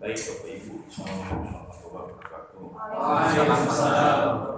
Baik Bapak Ibu, Assalamualaikum warahmatullahi wabarakatuh. Waalaikumsalam.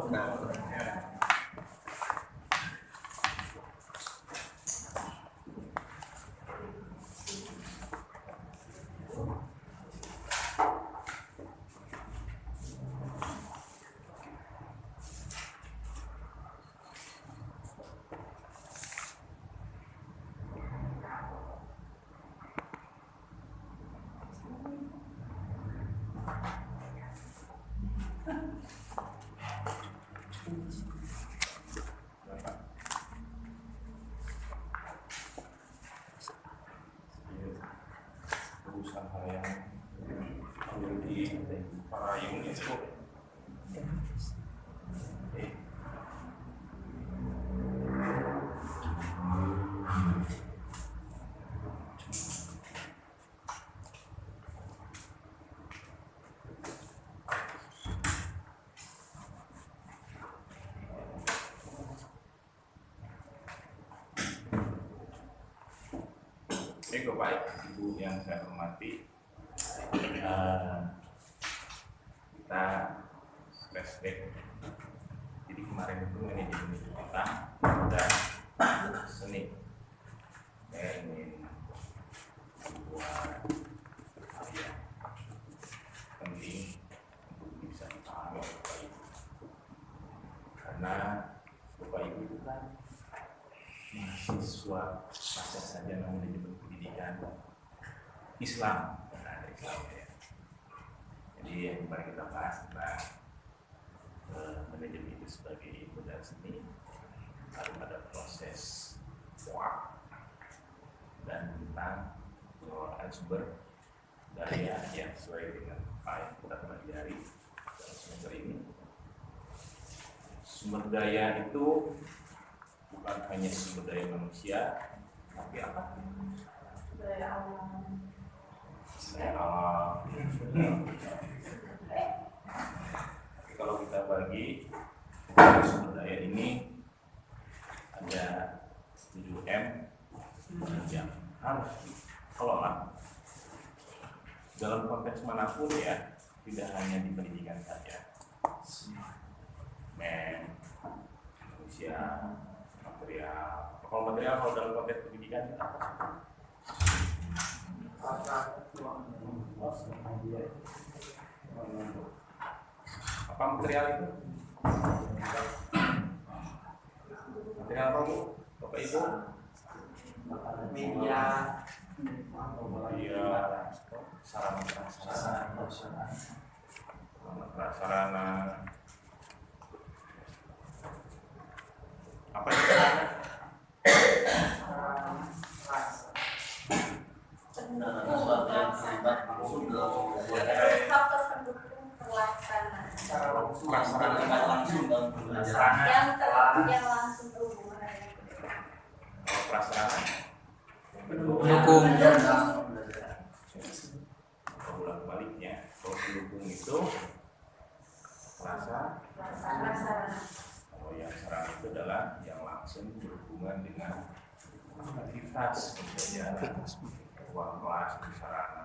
Berusaha yang menjadi para unit itu. Baik Ibu yang saya hormati, kita flashback. Jadi kemarin itu manajemen kota dan seni. Saya ingin membuat hal yang penting untuk bisa dipahami oleh Bapak Ibu, karena Bapak Ibu itu kan mahasiswa pasca sarjana manajemen pendidikan Islam, ada Islam ya. Jadi yang kemarin kita bahas tentang manajemen itu sebagai modal seni, lalu ada proses muak dan tentang pengelolaan sumber daya yang sesuai dengan apa yang kita pelajari dalam semester ini. Sumber daya itu bukan hanya sumber daya manusia, tapi apa? Daya alam. Daya alam. Tapi kalau kita bagi sumber daya ini ada 7M yang harus dikelola dalam konteks manapun ya, tidak hanya di pendidikan saja. Manusia, material. Kalau material, kalau dalam konteks pendidikan apa? Apa material itu? Material apa Bu? Bapak Ibu? Media. Iya. Sarana. Apa itu sarana? Faktor pendukung pelaksanaan yang langsung berhubungan dengan Prasarana pendukung. ulang baliknya, kalau pendukung itu prasarana. kalau yang sarana itu adalah yang langsung berhubungan dengan aktivitas pembelajaran, ruang kelas, sarana.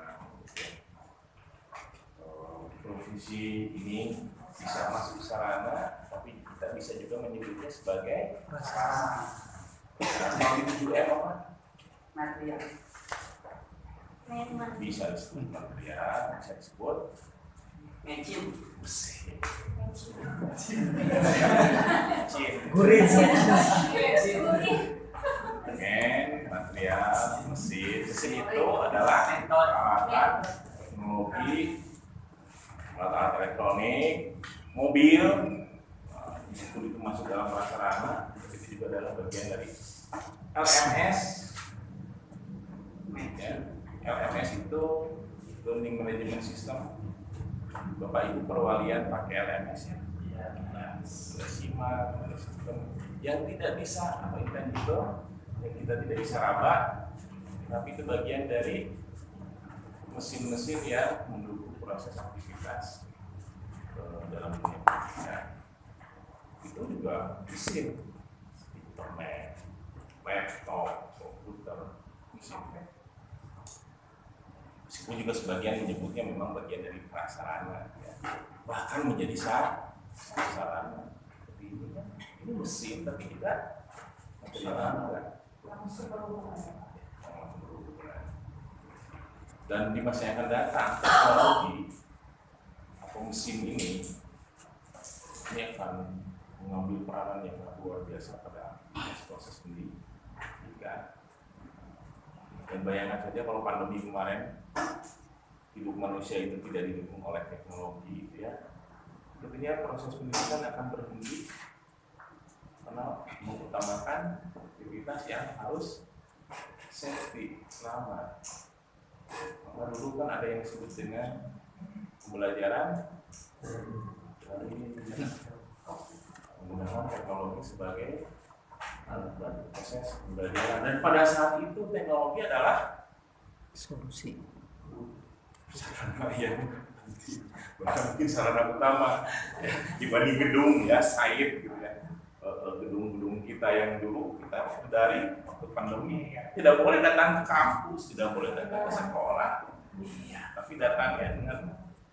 Provisi ini bisa masuk sarana, tapi kita bisa juga menyebutnya sebagai prasarana. Mau itu juga apa? Material. Bisa disebut material, bisa disebut Mesin. mesin. Material, mesin itu adalah peralatan teknologi, alat-alat elektronik, mobil. Di situ itu masuk dalam prasarana. Itu juga adalah bagian dari LMS. Ya. LMS itu Learning Management System. Bapak Ibu perwalian pakai LMS ya. Nah, sudah simak, ada sistem yang tidak bisa intangible, yang kita tidak bisa raba, tapi itu bagian dari mesin-mesin yang mendukung proses aktivitas dalam dunia pendidikan. Itu juga mesin, internet, laptop, komputer, mesin. meskipun juga sebagian menyebutnya memang bagian dari prasarana, ya. Bahkan menjadi sarana. Tapi ini mesin, tapi tidak material kan. Langsung berhubungan. Dan di masa yang akan datang, teknologi atau mesin ini akan mengambil peranan yang sangat luar biasa pada proses pendidikan. Dan bayangkan saja kalau pandemi kemarin hidup manusia itu tidak didukung oleh teknologi, gitu ya, tentunya proses pendidikan akan berhenti karena mengutamakan aktivitas yang harus safety, selamat. Maka dulu kan ada yang disebut dengan pembelajaran dari menggunakan teknologi sebagai alat bantu proses pembelajaran, dan pada saat itu teknologi adalah Solusi. sarana yang bahkan mungkin sarana utama ya, dibanding gedung ya, site gitu ya. Gedung-gedung kita yang dulu kita dari waktu pandemi ya, tidak boleh datang ke kampus, tidak boleh datang ke sekolah, ya, tapi datangnya dengan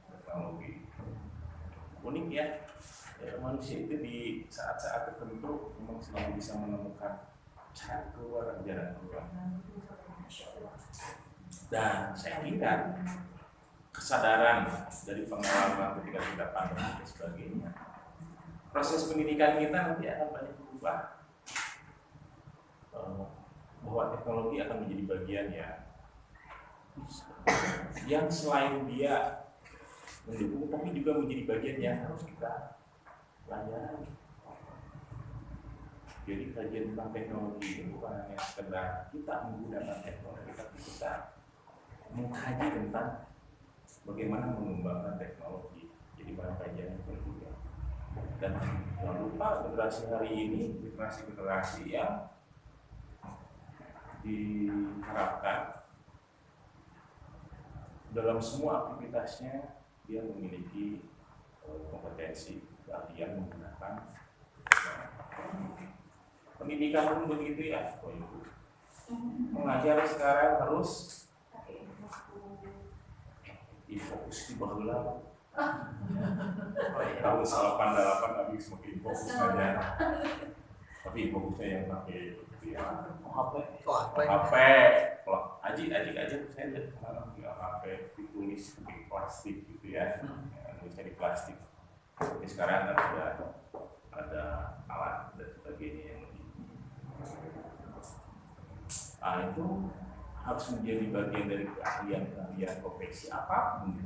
teknologi. Unik ya, manusia itu di saat-saat tertentu memang selalu bisa menemukan cara keluar, jalan keluar. Dan saya kira kesadaran dari pengalaman ketika kita pandemi dan sebagainya, proses pendidikan kita nanti akan banyak berubah, bahwa teknologi akan menjadi bagian yang selain dia mendukung, tapi juga menjadi bagian yang harus kita pelajari. Jadi kajian tentang teknologi itu bukan hanya sekedar kita menggunakan teknologi, tapi kita mengkaji tentang bagaimana mengembangkan teknologi. Jadi bahan kajian yang berbeda. Dan jangan lupa generasi hari ini, generasi yang diharapkan dalam semua aktivitasnya dia memiliki kompetensi keahlian menggunakan pendidikan pun begitu ya. Mengajar sekarang harus fokus di baheula. Tahun 88 habis semakin fokus ngajar. Tapi fokusnya yang pakai HP. Kalau aji aja saya lihat sekarang nggak HP ditulis di plastik gitu ya, tulisnya di plastik. Tapi sekarang ada alat dan sebagainya yang itu harus menjadi bagian dari keahlian profesi apapun.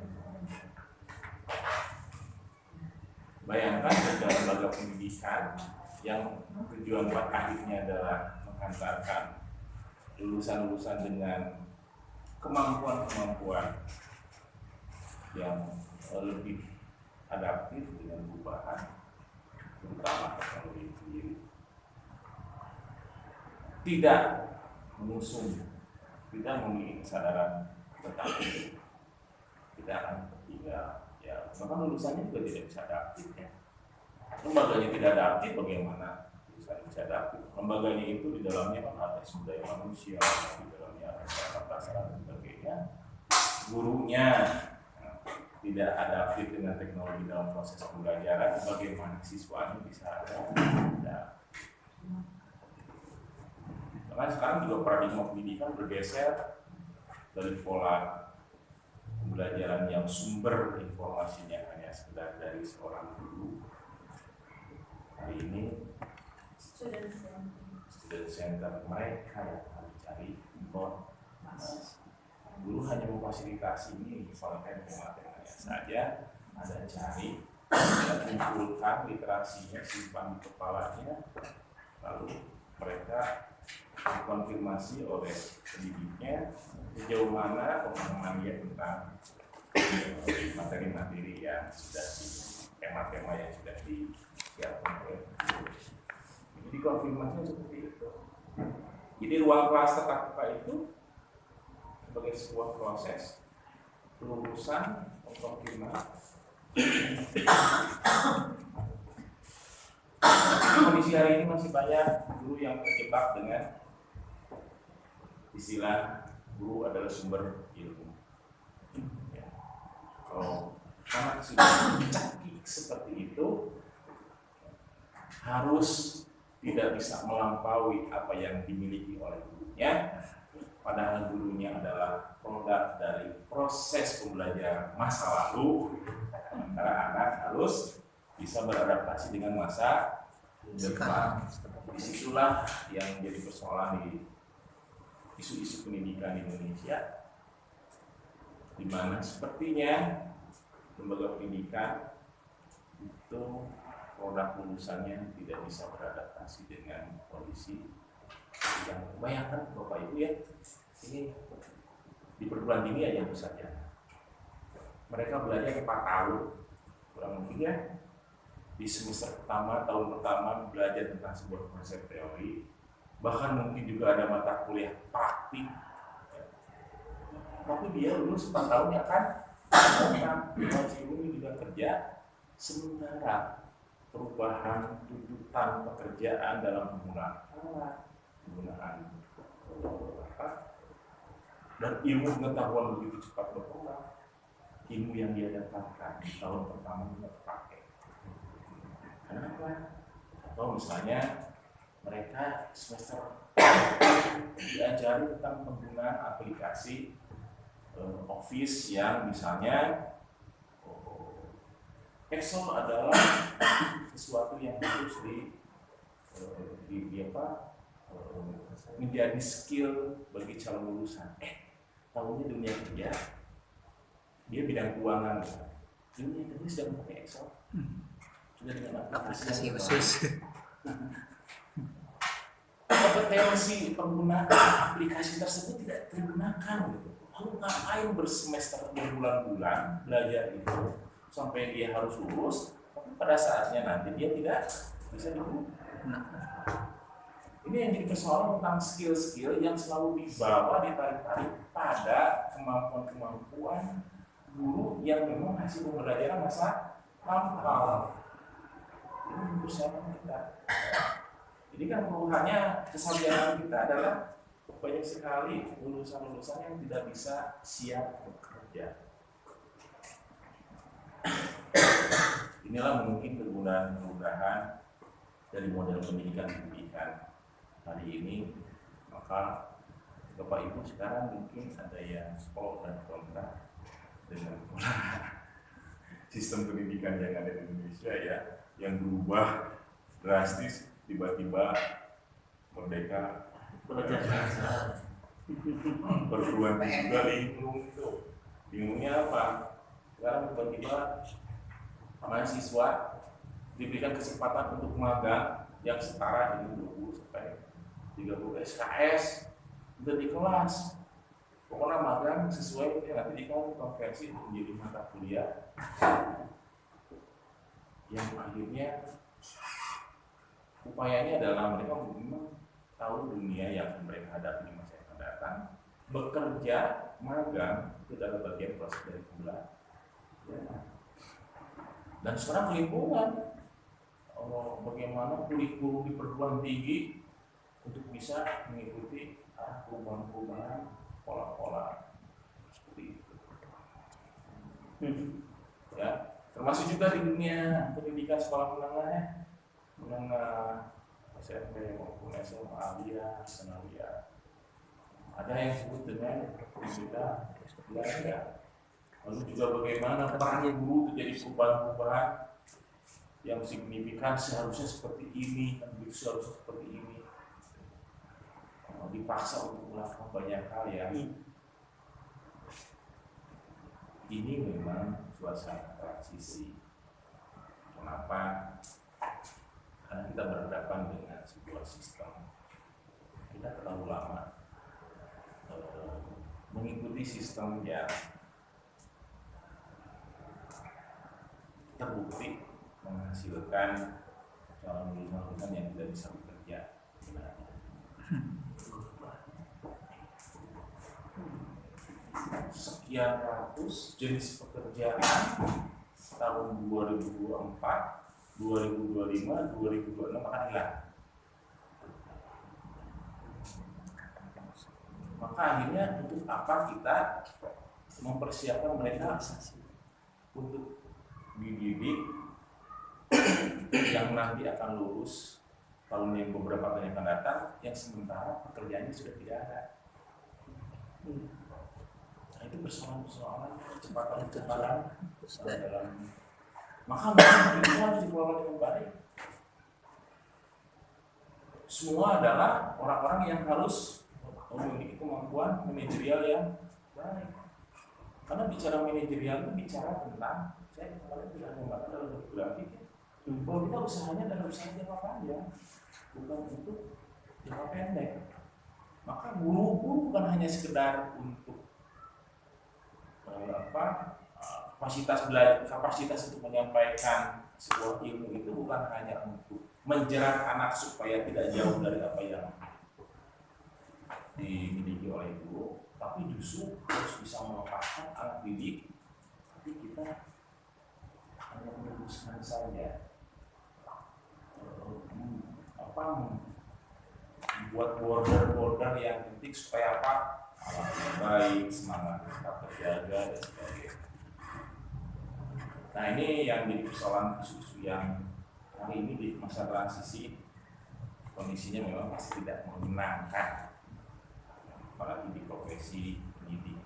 Bayangkan ada lembaga pendidikan yang tujuan akhirnya adalah menghantarkan lulusan-lulusan dengan kemampuan-kemampuan yang lebih adaptif dengan perubahan, terutama teknologi sendiri. Tidak mengusung, tidak memiliki kesadaran tentang itu, tidak akan tertinggal. Ya, maka lulusannya juga tidak bisa adaptif ya. Lembaganya tidak adaptif, bagaimana lulusannya bisa adaptif? Lembaganya itu di dalamnya kan ada sumber daya manusia, di dalamnya ada sarana dan sebagainya. Gurunya tidak adaptif dengan teknologi dalam proses pembelajaran, bagaimana siswanya bisa ada? Karena sekarang juga paradigma pendidikan bergeser dari pola pembelajaran yang sumber informasinya hanya sekedar dari seorang guru. Hari ini student center mereka yang harus cari informasi. Guru hanya memfasilitasi ini, misalkan matematikanya saja, ada cari, kumpulkan literasinya, simpan di kepalanya, lalu mereka dikonfirmasi oleh pendidiknya sejauh mana pemahamannya tentang materi-materi yang sudah tema-tema yang sudah disiapkan oleh guru. Jadi konfirmasinya seperti itu. Jadi ruang kelas tatap muka itu sebagai sebuah proses pelurusan mengkonfirmasi. Kondisi hari ini masih banyak guru yang terjebak dengan istilah guru adalah sumber ilmu. Ya. Kalau anak sudah cekik seperti itu, harus tidak bisa melampaui apa yang dimiliki oleh gurunya, padahal gurunya adalah produk dari proses pembelajaran masa lalu. Anak-anak harus bisa beradaptasi dengan masa depan. Disitulah yang menjadi persoalan di isu-isu pendidikan di Indonesia, di mana sepertinya lembaga pendidikan itu produk lulusannya tidak bisa beradaptasi dengan kondisi yang bayangkan Bapak Ibu ya, ini di perguruan tinggi aja saja mereka belajar 4 tahun kurang lebih ya, di semester pertama, tahun pertama belajar tentang sebuah konsep teori, bahkan mungkin juga ada mata kuliah praktik, tapi dia lulus 4 tahun ya kan, masih juga kerja. Sementara perubahan tuntutan pekerjaan dalam penggunaan alat, penggunaan dan ilmu pengetahuan begitu cepat berkembang, ilmu yang dia dapatkan di tahun pertama tidak terpakai. Kenapa? Atau misalnya mereka semester diajari tentang penggunaan aplikasi Office yang misalnya Excel adalah sesuatu yang harus menjadi skill bagi calon lulusan. Tahunya dunia kerja, dia bidang keuangan, dunia kerja sudah memakai Excel, sudah dengan aplikasi khusus. Kompetensi penggunaan aplikasi tersebut tidak digunakan. Lalu ngapain bersemester berbulan-bulan belajar itu sampai dia harus lulus, tapi pada saatnya nanti dia tidak bisa digunakan. Ini yang jadi persoalan tentang skill-skill yang selalu dibawa, ditarik-tarik pada kemampuan-kemampuan guru yang memang hasil pembelajaran masa lampau. Ini persoalan kita. Jadi kan keluhannya, kesalahan kita adalah banyak sekali lulusan-lulusan yang tidak bisa siap bekerja. Inilah mungkin kegundahan dari model pendidikan hari ini. Maka Bapak Ibu sekarang mungkin ada yang pro dan kontra dengan pola sistem pendidikan yang ada di Indonesia ya, yang berubah drastis tiba-tiba merdeka perguruan tinggi juga linglung itu. Linglungnya apa? Sekarang tiba-tiba mahasiswa diberikan kesempatan untuk magang yang setara dengan 20 sampai 30 SKS udah di kelas. Pokoknya magang sesuai nanti di konversi menjadi mata kuliah yang akhirnya upayanya adalah mereka memang tahu dunia yang mereka hadapi di masa yang akan datang. Bekerja, magang itu adalah bagian proses dari pembelajaran. Dan sekarang lingkungan, bagaimana kurikulum di perguruan tinggi untuk bisa mengikuti perubahan-perubahan pola-pola seperti itu. Ya, termasuk juga di dunia pendidikan sekolah menengah SMP maupun SMA Alia, Senalia. Ada yang disebut dengan pendidikan belajar. Lalu juga bagaimana peran guru terjadi perubahan-perubahan yang signifikan, seharusnya seperti ini, seharusnya seperti ini. Dipaksa untuk melakukan banyak hal ya. Ini memang suasana transisi. Kenapa? Karena kita berhadapan dengan sebuah sistem. Kita terlalu lama mengikuti sistem yang terbukti menghasilkan calon lulusan yang tidak bisa bekerja. Sekian ratus jenis pekerjaan tahun 2024, 2025, 2026 akan hilang. Maka akhirnya untuk apa kita mempersiapkan mereka untuk dididik yang nanti akan lulus tahun yang beberapa tahun yang akan datang, yang sementara pekerjaannya sudah tidak ada. Nah, itu persoalan-persoalan kecepatan dalam, maka itu harus dikelola dengan baik. Semua adalah orang-orang yang harus memiliki kemampuan manajerial yang baik. Karena bicara manajerial itu bicara tentang, saya kemarin sudah membahas dalam satu grafik ya, bahwa kita usahanya adalah usaha jangka panjang, bukan untuk jangka pendek. Maka guru bukan hanya sekedar untuk kapasitas untuk menyampaikan sebuah ilmu, itu bukan hanya untuk menjerat anak supaya tidak jauh dari apa yang dimiliki oleh guru, tapi justru harus bisa melepaskan anak didik. Tapi kita hanya meneruskan saja, membuat border yang penting supaya apa? Alatnya baik, semangat tetap terjaga dan sebagainya. Nah, ini yang jadi persoalan isu-isu yang hari ini di masa transisi kondisinya memang pasti tidak menyenangkan, apalagi di profesi pendidik.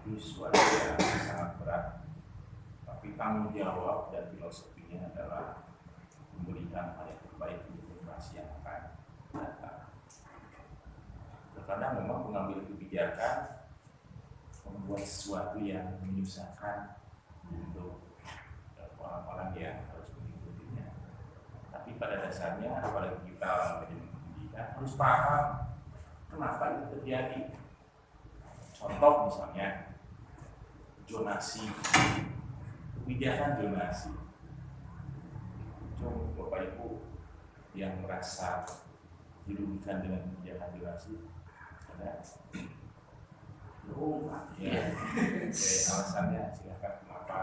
Itu suatu yang sangat berat, tapi tanggung jawab dan filosofinya adalah memberikan hal yang terbaik untuk generasi yang akan datang. Terkadang memang pengambil kebijakan membuat sesuatu yang menyusahkan untuk orang-orang yang harus mengikutinya. Tapi pada dasarnya, apalagi kita orang pendidikan, harus paham kenapa itu terjadi. Contoh misalnya zonasi, kebijakan zonasi. Cuma Bapak Ibu yang merasa dirugikan dengan kebijakan zonasi, ada ya, alasannya silakan kenapa?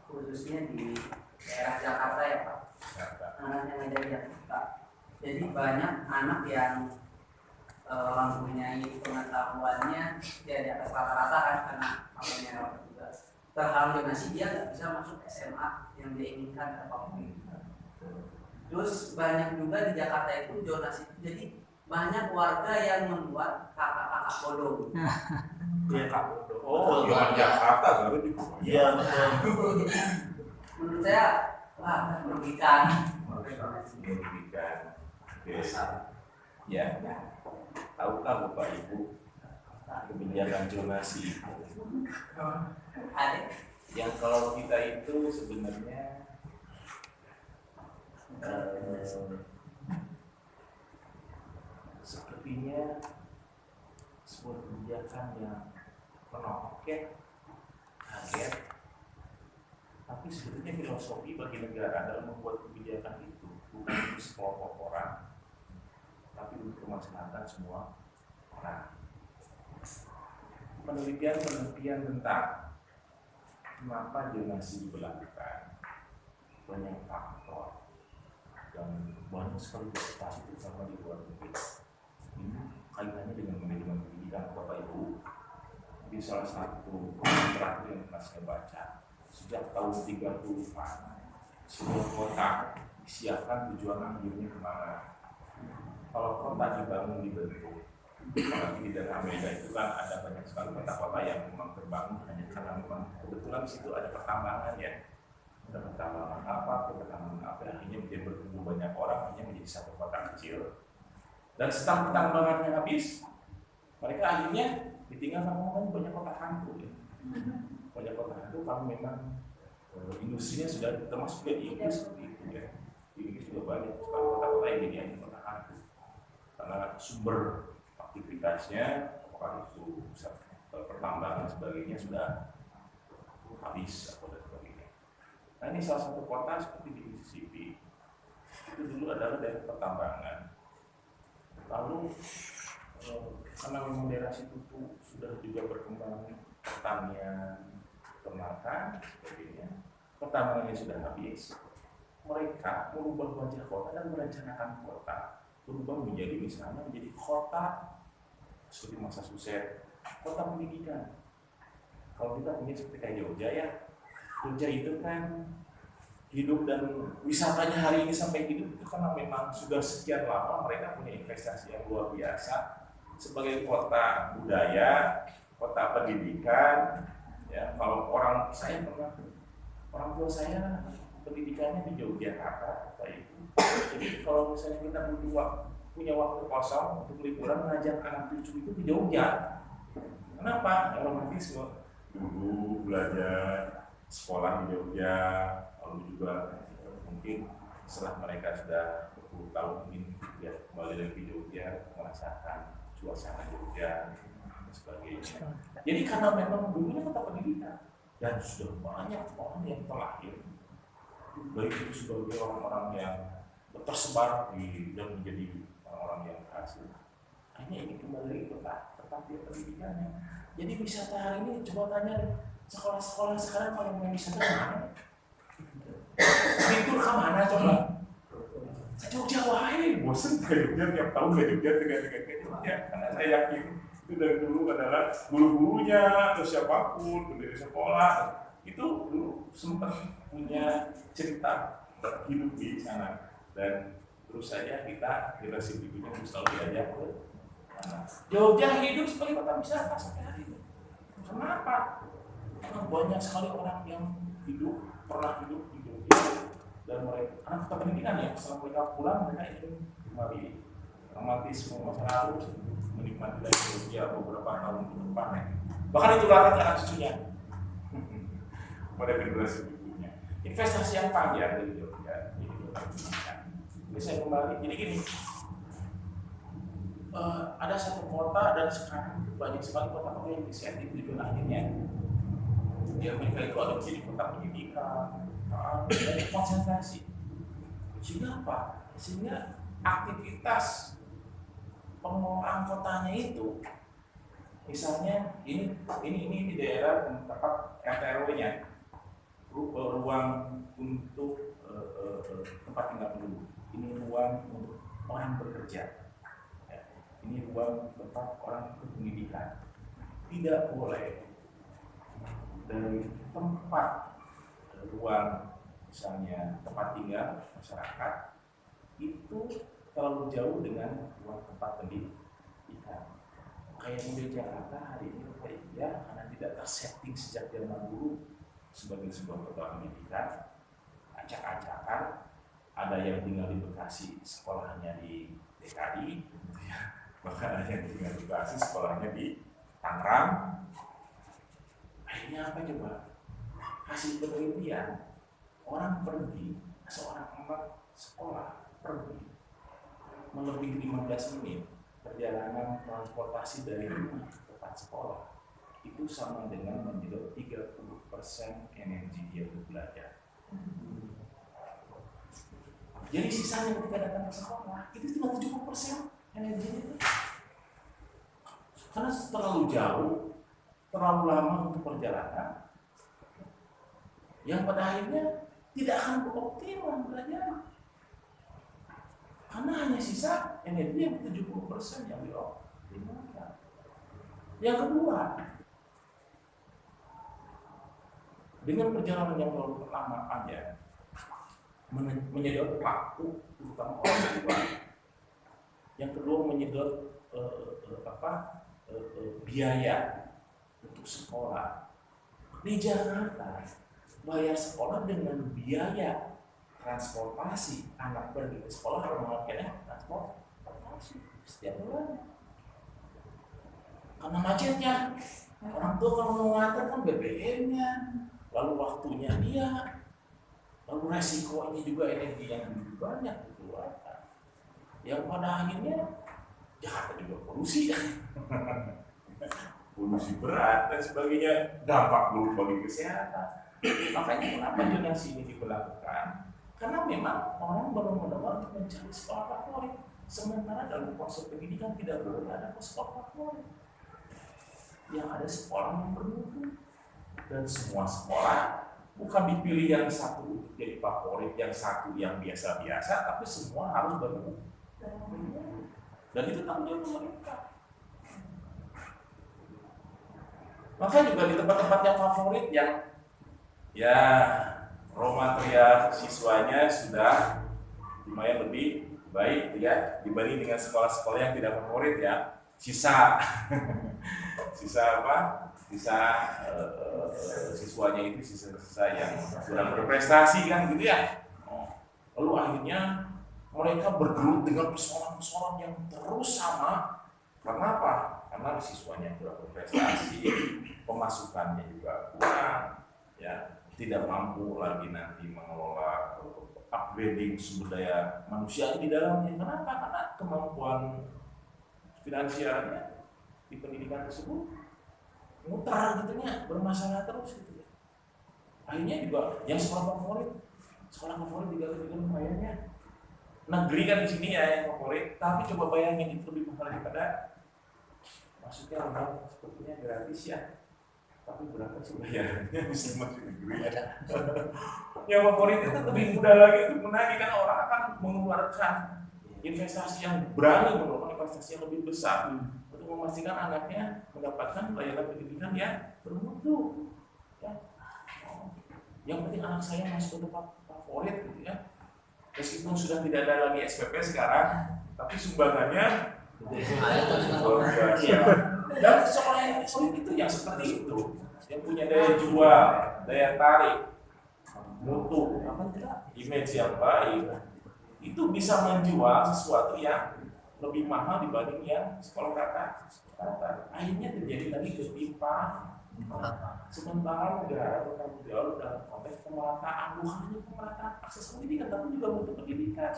Khususnya di daerah Jakarta ya Pak, anak yang ada di Jakarta. Jadi banyak anak yang mempunyai pengetahuannya ya di atas rata-rata kan, karena awalnya juga terhalang donasi, dia nggak bisa masuk SMA yang dia inginkan apapun. Terus banyak juga di Jakarta itu zonasi, jadi banyak warga yang membuat kakak-kakak bodong. Kakak bodong. Oh, di Jakarta baru di. Iya betul. Menurut saya, wah merugikan. Merugikan. Ya. Tahukah Bapak Ibu kebijakan zonasi itu? Yang kalau kita itu sebenarnya sepertinya sebuah kebijakan yang menohok, kaget, tapi sebetulnya filosofi bagi negara dalam membuat kebijakan itu bukan untuk sekelompok orang, tapi untuk kemaslahatan semua orang. Penelitian tentang mengapa zonasi diberlakukan banyak faktor dan banyak sekali prestasi terutama di luar negeri. Ini kaitannya dengan manajemen pendidikan Bapak Ibu. Di salah satu terakhir yang pernah saya baca, sejak tahun 30-an sebuah kota disiapkan tujuan akhirnya kemana. Kalau kota dibangun dibentuk, apalagi di daerah Amerika itu kan ada banyak sekali kota-kota yang memang terbangun hanya karena memang kebetulan di situ ada pertambangan ya. Ada pertambangan apa, akhirnya menjadi bertumbuh banyak orang, akhirnya menjadi satu kota kecil. Dan setelah pertambangannya habis, mereka akhirnya ditinggal sama banyak kota hantu ya. Banyak kota hantu kalau memang industrinya sudah termasuk di Inggris seperti itu ya. Di Inggris juga banyak sekali kota-kota yang jadi kota hantu. Karena sumber aktivitasnya, apakah itu pertambangan dan sebagainya sudah habis atau dan sebagainya. Nah ini salah satu kota seperti di Mississippi, itu dulu adalah daerah pertambangan. Lalu karena memang daerah situ sudah juga berkembang pertanian, peternakan, sebagainya, pertambangannya sudah habis. Mereka merubah wajah kota dan merencanakan kota berubah menjadi misalnya menjadi kota seperti Massachusetts, kota pendidikan. Kalau kita punya seperti kayak Jogja ya, Jogja itu kan hidup dan wisatanya hari ini sampai hidup itu karena memang sudah sekian lama mereka punya investasi yang luar biasa sebagai kota budaya, kota pendidikan. Ya, kalau saya pernah, orang tua saya pendidikannya di Yogyakarta, itu. Jadi kalau misalnya kita punya waktu kosong untuk liburan mengajak anak cucu itu di Jogja. Kenapa? Romantisme. Dulu belajar sekolah di Jogja, lalu juga mungkin setelah mereka sudah 10 tahun ingin ya, kembali lagi ke Jogja, merasakan suasana Jogja dan sebagainya. Jadi karena memang dulunya kota pendidikan dan sudah banyak orang yang terlahir, baik itu sebagai orang-orang yang tersebar dan menjadi orang-orang yang berhasil. Akhirnya ini kembali tetap di pendidikannya. Jadi wisata hari ini coba tanya sekolah-sekolah sekarang kalau mau wisata kemana? Libur kemana coba? Jogja wae, bosen ke Jogja tiap tahun ke Jogja ke Jogja. Karena saya yakin itu dari dulu adalah guru-gurunya atau siapapun pendiri sekolah itu dulu sempat punya cerita hidup di sana dan terus saja kita generasi berikutnya selalu diajak ke sana. Jogja hidup sebagai kota wisata sampai hari ini. Kenapa? Karena banyak sekali orang yang pernah hidup di Jogja dan mereka anak pendidikan ya, setelah mereka pulang mereka ingin kembali romantisme masa lalu, menikmati dari Jogja beberapa tahun ke depan. Bahkan itu akan anak cucunya pada generasi berikutnya. Investasi yang panjang dari Jogja ini bisa kembali. Jadi gini, ada satu kota dan sekarang banyak sekali kota-kota yang inisiatif di zona akhirnya. Ya mereka itu ada menjadi kota pendidikan, dari konsentrasi. Sehingga apa? Sehingga aktivitas pengelolaan kotanya itu, misalnya ini di daerah tempat RT/RW-nya, ruang untuk tempat tinggal penduduk, ini ruang untuk orang bekerja, ya. Ini ruang tempat orang berpendidikan. Tidak boleh dari tempat ruang misalnya tempat tinggal masyarakat itu terlalu jauh dengan ruang tempat pendidikan. Kayak di Jakarta hari ini ya karena tidak tersetting sejak zaman dulu sebagai sebuah kota pendidikan, acak-acakan. Ada yang tinggal di Bekasi, sekolahnya di DKI, bahkan ada yang tinggal di Bekasi, sekolahnya di Tangerang. Akhirnya apa coba? Hasil penelitian, orang pergi, seorang anak sekolah pergi melebihi 15 menit perjalanan transportasi dari rumah ke tempat sekolah itu sama dengan menyedot 30% energi dia untuk belajar. Jadi sisanya ketika datang ke sekolah itu cuma 70% energi itu. Karena terlalu jauh, terlalu lama untuk perjalanan, yang pada akhirnya tidak akan optimal belajar. Karena hanya sisa energi yang 70% yang dioptimalkan. Yang kedua, dengan perjalanan yang terlalu lama panjang, menyedot waktu terutama orang tua. Yang kedua menyedot biaya untuk sekolah. Di Jakarta bayar sekolah dengan biaya transportasi anak pergi ke sekolah harus memakai transportasi setiap bulan. Karena macetnya, orang tua kalau mau ngantar kan BBM-nya, lalu waktunya dia. Lalu resikonya juga energi yang lebih banyak dikeluarkan. Yang pada akhirnya Jakarta juga polusi, polusi berat dan sebagainya, dampak buruk bagi kesehatan. Makanya kenapa zonasi ini diberlakukan? Karena memang orang benar-benar untuk mencari sekolah favorit. Sementara dalam konsep pendidikan tidak boleh ada sekolah favorit. Yang ada sekolah yang bermutu dan semua sekolah. Bukan dipilih yang satu jadi favorit, yang satu yang biasa-biasa, tapi semua harus bermutu. Dan itu tanggung jawab pemerintah. Maka juga di tempat-tempat yang favorit yang ya raw material siswanya sudah lumayan lebih baik ya dibanding dengan sekolah-sekolah yang tidak favorit ya. Sisa siswanya itu sisa yang kurang berprestasi kan gitu ya. Lalu akhirnya mereka bergelut dengan persoalan-persoalan yang terus sama. Karena apa? Karena siswanya kurang berprestasi, pemasukannya juga kurang, ya tidak mampu lagi nanti mengelola upgrading sumber daya manusia di dalamnya. Kenapa? Karena kemampuan finansialnya di pendidikan tersebut mutar gitu ya, bermasalah terus gitu ya. Akhirnya juga yang sekolah favorit juga lumayan ya. Negeri kan di sini ya yang favorit, tapi coba bayangin itu lebih mahal daripada maksudnya orang sepertinya gratis ya. Tapi berapa sih bayarnya bisa masuk negeri ya? Yang favorit itu lebih mudah lagi untuk menagih kan orang akan mengeluarkan investasi yang berani mengeluarkan investasi yang lebih besar untuk memastikan anaknya mendapatkan pelayanan pendidikan yang bermutu. Ya. Yang penting anak saya masuk ke tempat favorit gitu ya. Meskipun sudah tidak ada lagi SPP sekarang, tapi sumbangannya luar biasa. Dan sekolah yang solid itu yang seperti itu, yang punya daya jual, daya tarik, mutu, image yang baik, itu bisa menjual sesuatu yang lebih mahal dibanding yang sekolah kata. Akhirnya terjadi lagi ketimpangan. Sementara negara bertanggung jawab dalam konteks pemerataan, bukan hanya pemerataan akses pendidikan, tapi juga mutu pendidikan.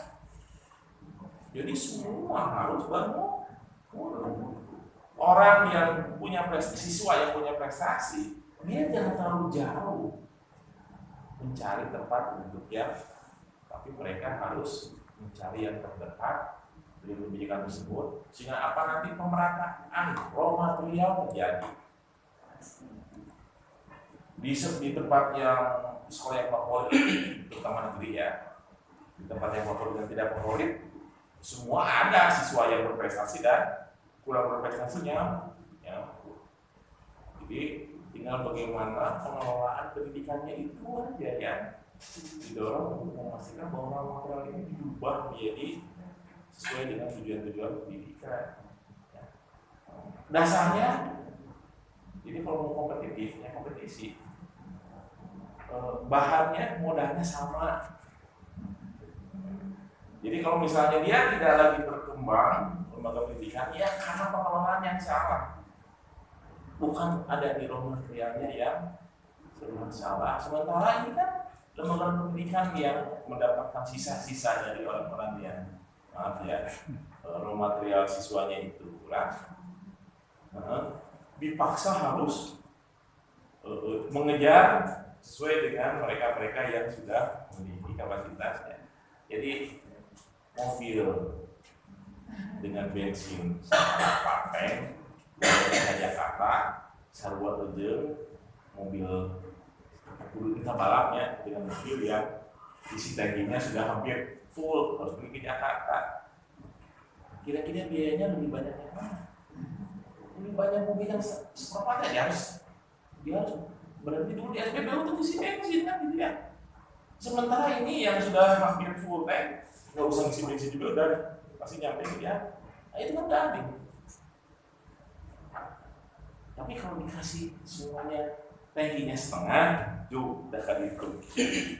Jadi semua harus bangun. Orang yang punya prestasi, siswa yang punya prestasi, dia jangan terlalu jauh mencari tempat untuk yang, tapi mereka harus mencari yang terdekat dari pendidikan tersebut, sehingga apa nanti pemerataan raw material terjadi. Di tempat yang sekolah yang favorit, terutama negeri ya, di tempat yang favorit dan tidak favorit, semua ada siswa yang berprestasi dan kurang berprestasinya. Ya. Jadi tinggal bagaimana pengelolaan pendidikannya itu aja ya, didorong untuk memastikan bahwa material ini diubah menjadi sesuai dengan tujuan-tujuan pendidikan. Ya. Dasarnya, jadi kalau mau kompetisi, bahannya modalnya sama. Jadi kalau misalnya dia tidak lagi berkembang lembaga pendidikan, ya karena pengelolaan yang salah, bukan ada di raw materialnya yang bermasalah. Sementara ini kan lembaga pendidikan yang mendapatkan sisa-sisa dari orang-orang yang raw material siswanya itu lah, dipaksa harus mengejar sesuai dengan mereka-mereka yang sudah memiliki kapasitasnya. Jadi mobil dengan bensin pakai dari Jakarta, sarua ujung mobil dulu kita balapnya dengan mobil yang isi tangkinya sudah hampir full harus pergi ke Jakarta. Kira-kira biayanya lebih banyak yang mana? Lebih banyak mobil yang seperempat ya, dia harus berhenti dulu di SPBU untuk isi bensin kan gitu ya. Sementara ini yang sudah hampir full tank, nggak usah isi bensin juga udah pasti nyampe dia. Nah itu kan dading. Tapi kalau dikasih semuanya tankinya setengah, yuk udah kali itu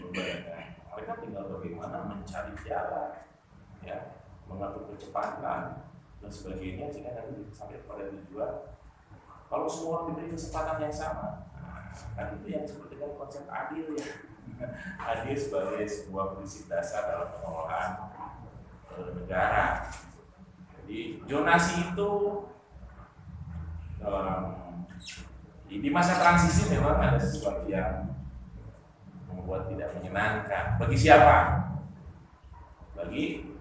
membayangkan. Mereka tinggal bagaimana mencari jalan, ya, mengatur kecepatan dan sebagainya sehingga nanti sampai pada tujuan. Kalau semua diberi kesempatan yang sama, kan itu yang disebut dengan konsep adil ya. Adil sebagai sebuah prinsip dasar dalam pengelolaan negara. Jadi zonasi itu di masa transisi memang ada sesuatu yang membuat tidak menyenangkan. Bagi siapa? Bagi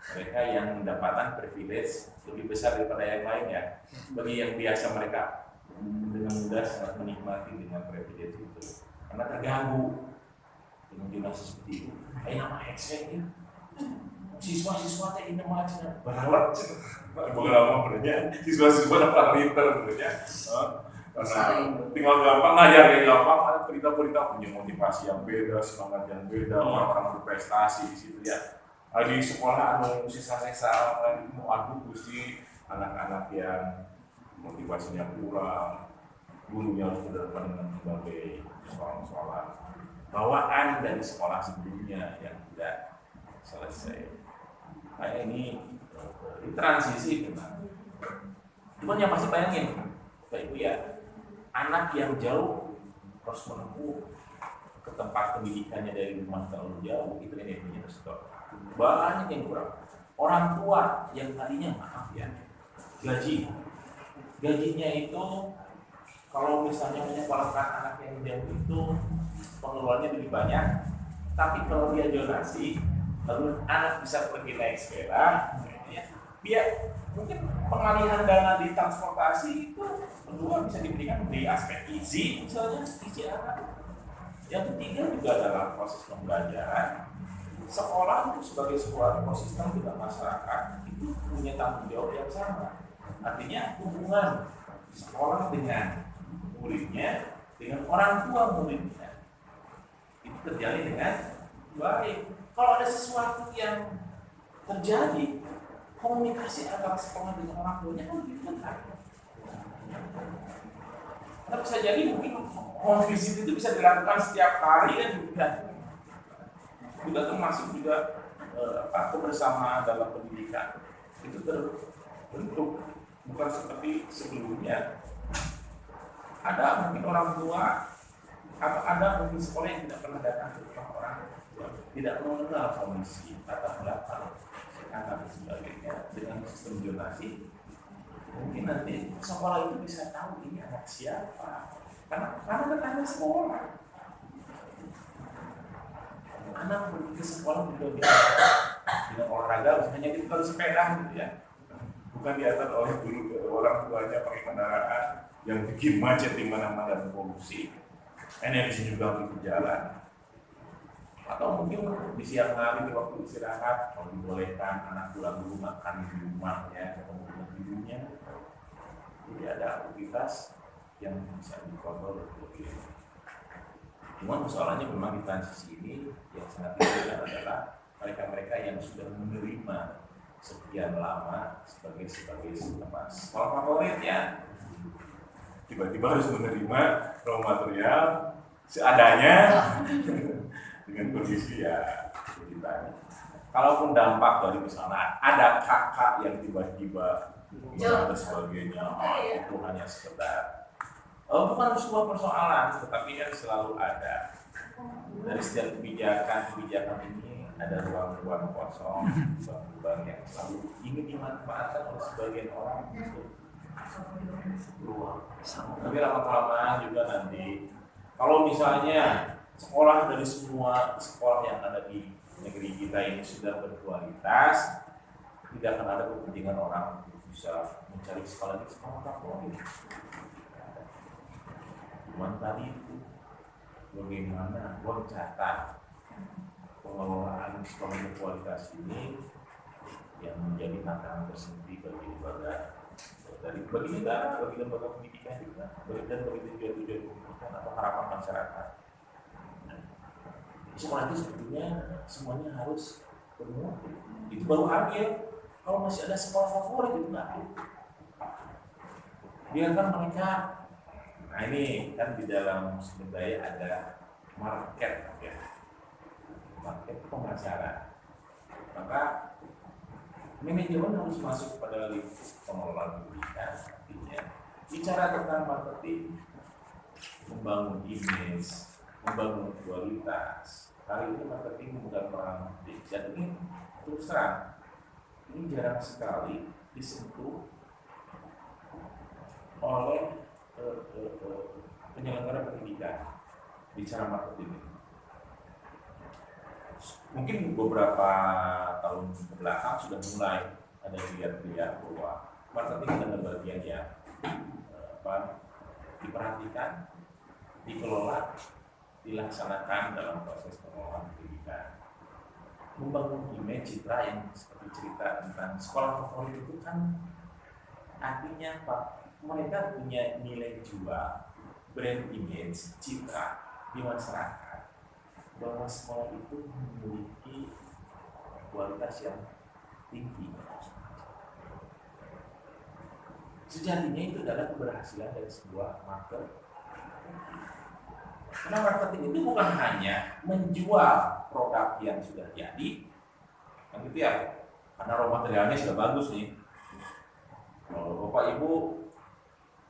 mereka yang mendapatkan privilege lebih besar daripada yang lain ya. Bagi yang biasa mereka dengan mudah sangat menikmati dengan privilege itu karena terganggu dengan zonasi seperti itu. Kayak nama headset ya, siswa-siswa teh ini macam berawat, bukan lama sebenarnya siswa-siswa dapat liter sebenarnya. Karena tinggal gampang ngajarin gampang, berita-berita punya motivasi yang beda, semangat yang beda, orang-orang berprestasi di situ ya. Di sekolah anu sisa-sisa mau adu gusti anak-anak yang motivasinya kurang, gurunya harus berdepan dengan berbagai soal-soalan bawaan dari sekolah sebelumnya yang tidak selesai. Nah ini transisi memang. Cuman yang pasti bayangin, Bapak Ibu ya, anak yang jauh harus menempuh ke tempat pendidikannya dari rumah terlalu jauh, itu energinya tersedot. Banyak yang kurang. Orang tua yang tadinya maaf ya, gajinya itu kalau misalnya menyekolahkan anak yang jauh itu pengeluarannya lebih banyak, tapi kalau dia donasi, lalu anak bisa pergi naik sepeda, biar mungkin pengalihan dana di transportasi itu kedua bisa diberikan di aspek gizi, misalnya gizi anak. Yang ketiga juga adalah proses pembelajaran. Sekolah itu sebagai sebuah ekosistem juga masyarakat itu punya tanggung jawab yang sama. Artinya hubungan sekolah dengan muridnya, dengan orang tua muridnya itu terjalin dengan baik. Kalau ada sesuatu yang terjadi, komunikasi antara sekolah dengan orang tuanya kan lebih dekat. Karena bisa jadi mungkin home visit itu bisa dilakukan setiap hari kan juga termasuk juga kebersamaan dalam pendidikan itu terbentuk, bukan seperti sebelumnya. Ada mungkin orang tua atau ada mungkin sekolah yang tidak pernah datang ke rumah orang tua, tidak mengenal kondisi latar belakang anak dan sebagainya. Dengan sistem zonasi mungkin nanti sekolah itu bisa tahu ini anak siapa, karena tetangga sekolah. Anak pergi ke sekolah juga bisa dengan olahraga, misalnya kita harus sepeda gitu ya, bukan diatur oleh guru orang tuanya pakai kendaraan yang bikin macet di mana-mana dan polusi, energi juga untuk jalan. Atau mungkin di siang hari di waktu istirahat kalau dibolehkan anak pulang dulu makan di rumahnya atau dengan ibunya. Jadi ada aktivitas yang bisa dikontrol lebih. Cuma persoalannya memang di transisi ini yang sangat penting adalah mereka-mereka yang sudah menerima sekian lama sebagai sekolah favorit ya, tiba-tiba harus menerima raw material seadanya dengan kondisi ya kita. Kalaupun dampak dari misalnya ada kakak yang tiba-tiba dan sebagainya, itu hanya sekedar bukan sebuah persoalan, tetapi yang selalu ada. Dari setiap kebijakan ini ada ruang-ruang kosong, ruang yang selalu ingin dimanfaatkan oleh sebagian orang untuk ruang. Tapi lama-kelamaan juga nanti, kalau misalnya sekolah dari semua sekolah yang ada di negeri kita ini sudah berkualitas, tidak akan ada kepentingan orang untuk bisa mencari sekolah favorit. Cuman tadi itu bagaimana mencatat pengelolaan sekolah berkualitas ini yang menjadi tantangan tersendiri bagi negara, bagi lembaga pendidikan juga, dan bagi tujuan-tujuan pendidikan atau harapan masyarakat. Sekolah itu sebetulnya semuanya harus penuh. Itu baru adil. Kalau masih ada sekolah favorit itu nggak adil. Biarkan mereka. Nah ini kan di dalam sumber daya ada market ya, market pemasaran. Maka manajemen harus masuk pada lingkup pengelolaan pendidikan. Artinya bicara tentang marketing, membangun image, membangun kualitas. Hari ini marketing memegang peran penting. Dan ini terus terang, ini jarang sekali disentuh oleh penyelenggara pendidikan bicara marketing. Mungkin beberapa tahun kebelakang sudah mulai ada lihat-lihat bahwa marketing adalah bagian yang diperhatikan, dikelola, dilaksanakan dalam proses pengelolaan pendidikan. Membangun image citra yang seperti cerita tentang sekolah favorit itu kan artinya Pak, mereka punya nilai jual, brand image, citra di masyarakat bahwa sekolah itu memiliki kualitas yang tinggi. Sejatinya itu adalah keberhasilan dari sebuah market. Karena marketing itu bukan hanya menjual produk yang sudah jadi, kan gitu ya, karena raw materialnya sudah bagus nih. Kalau Bapak Ibu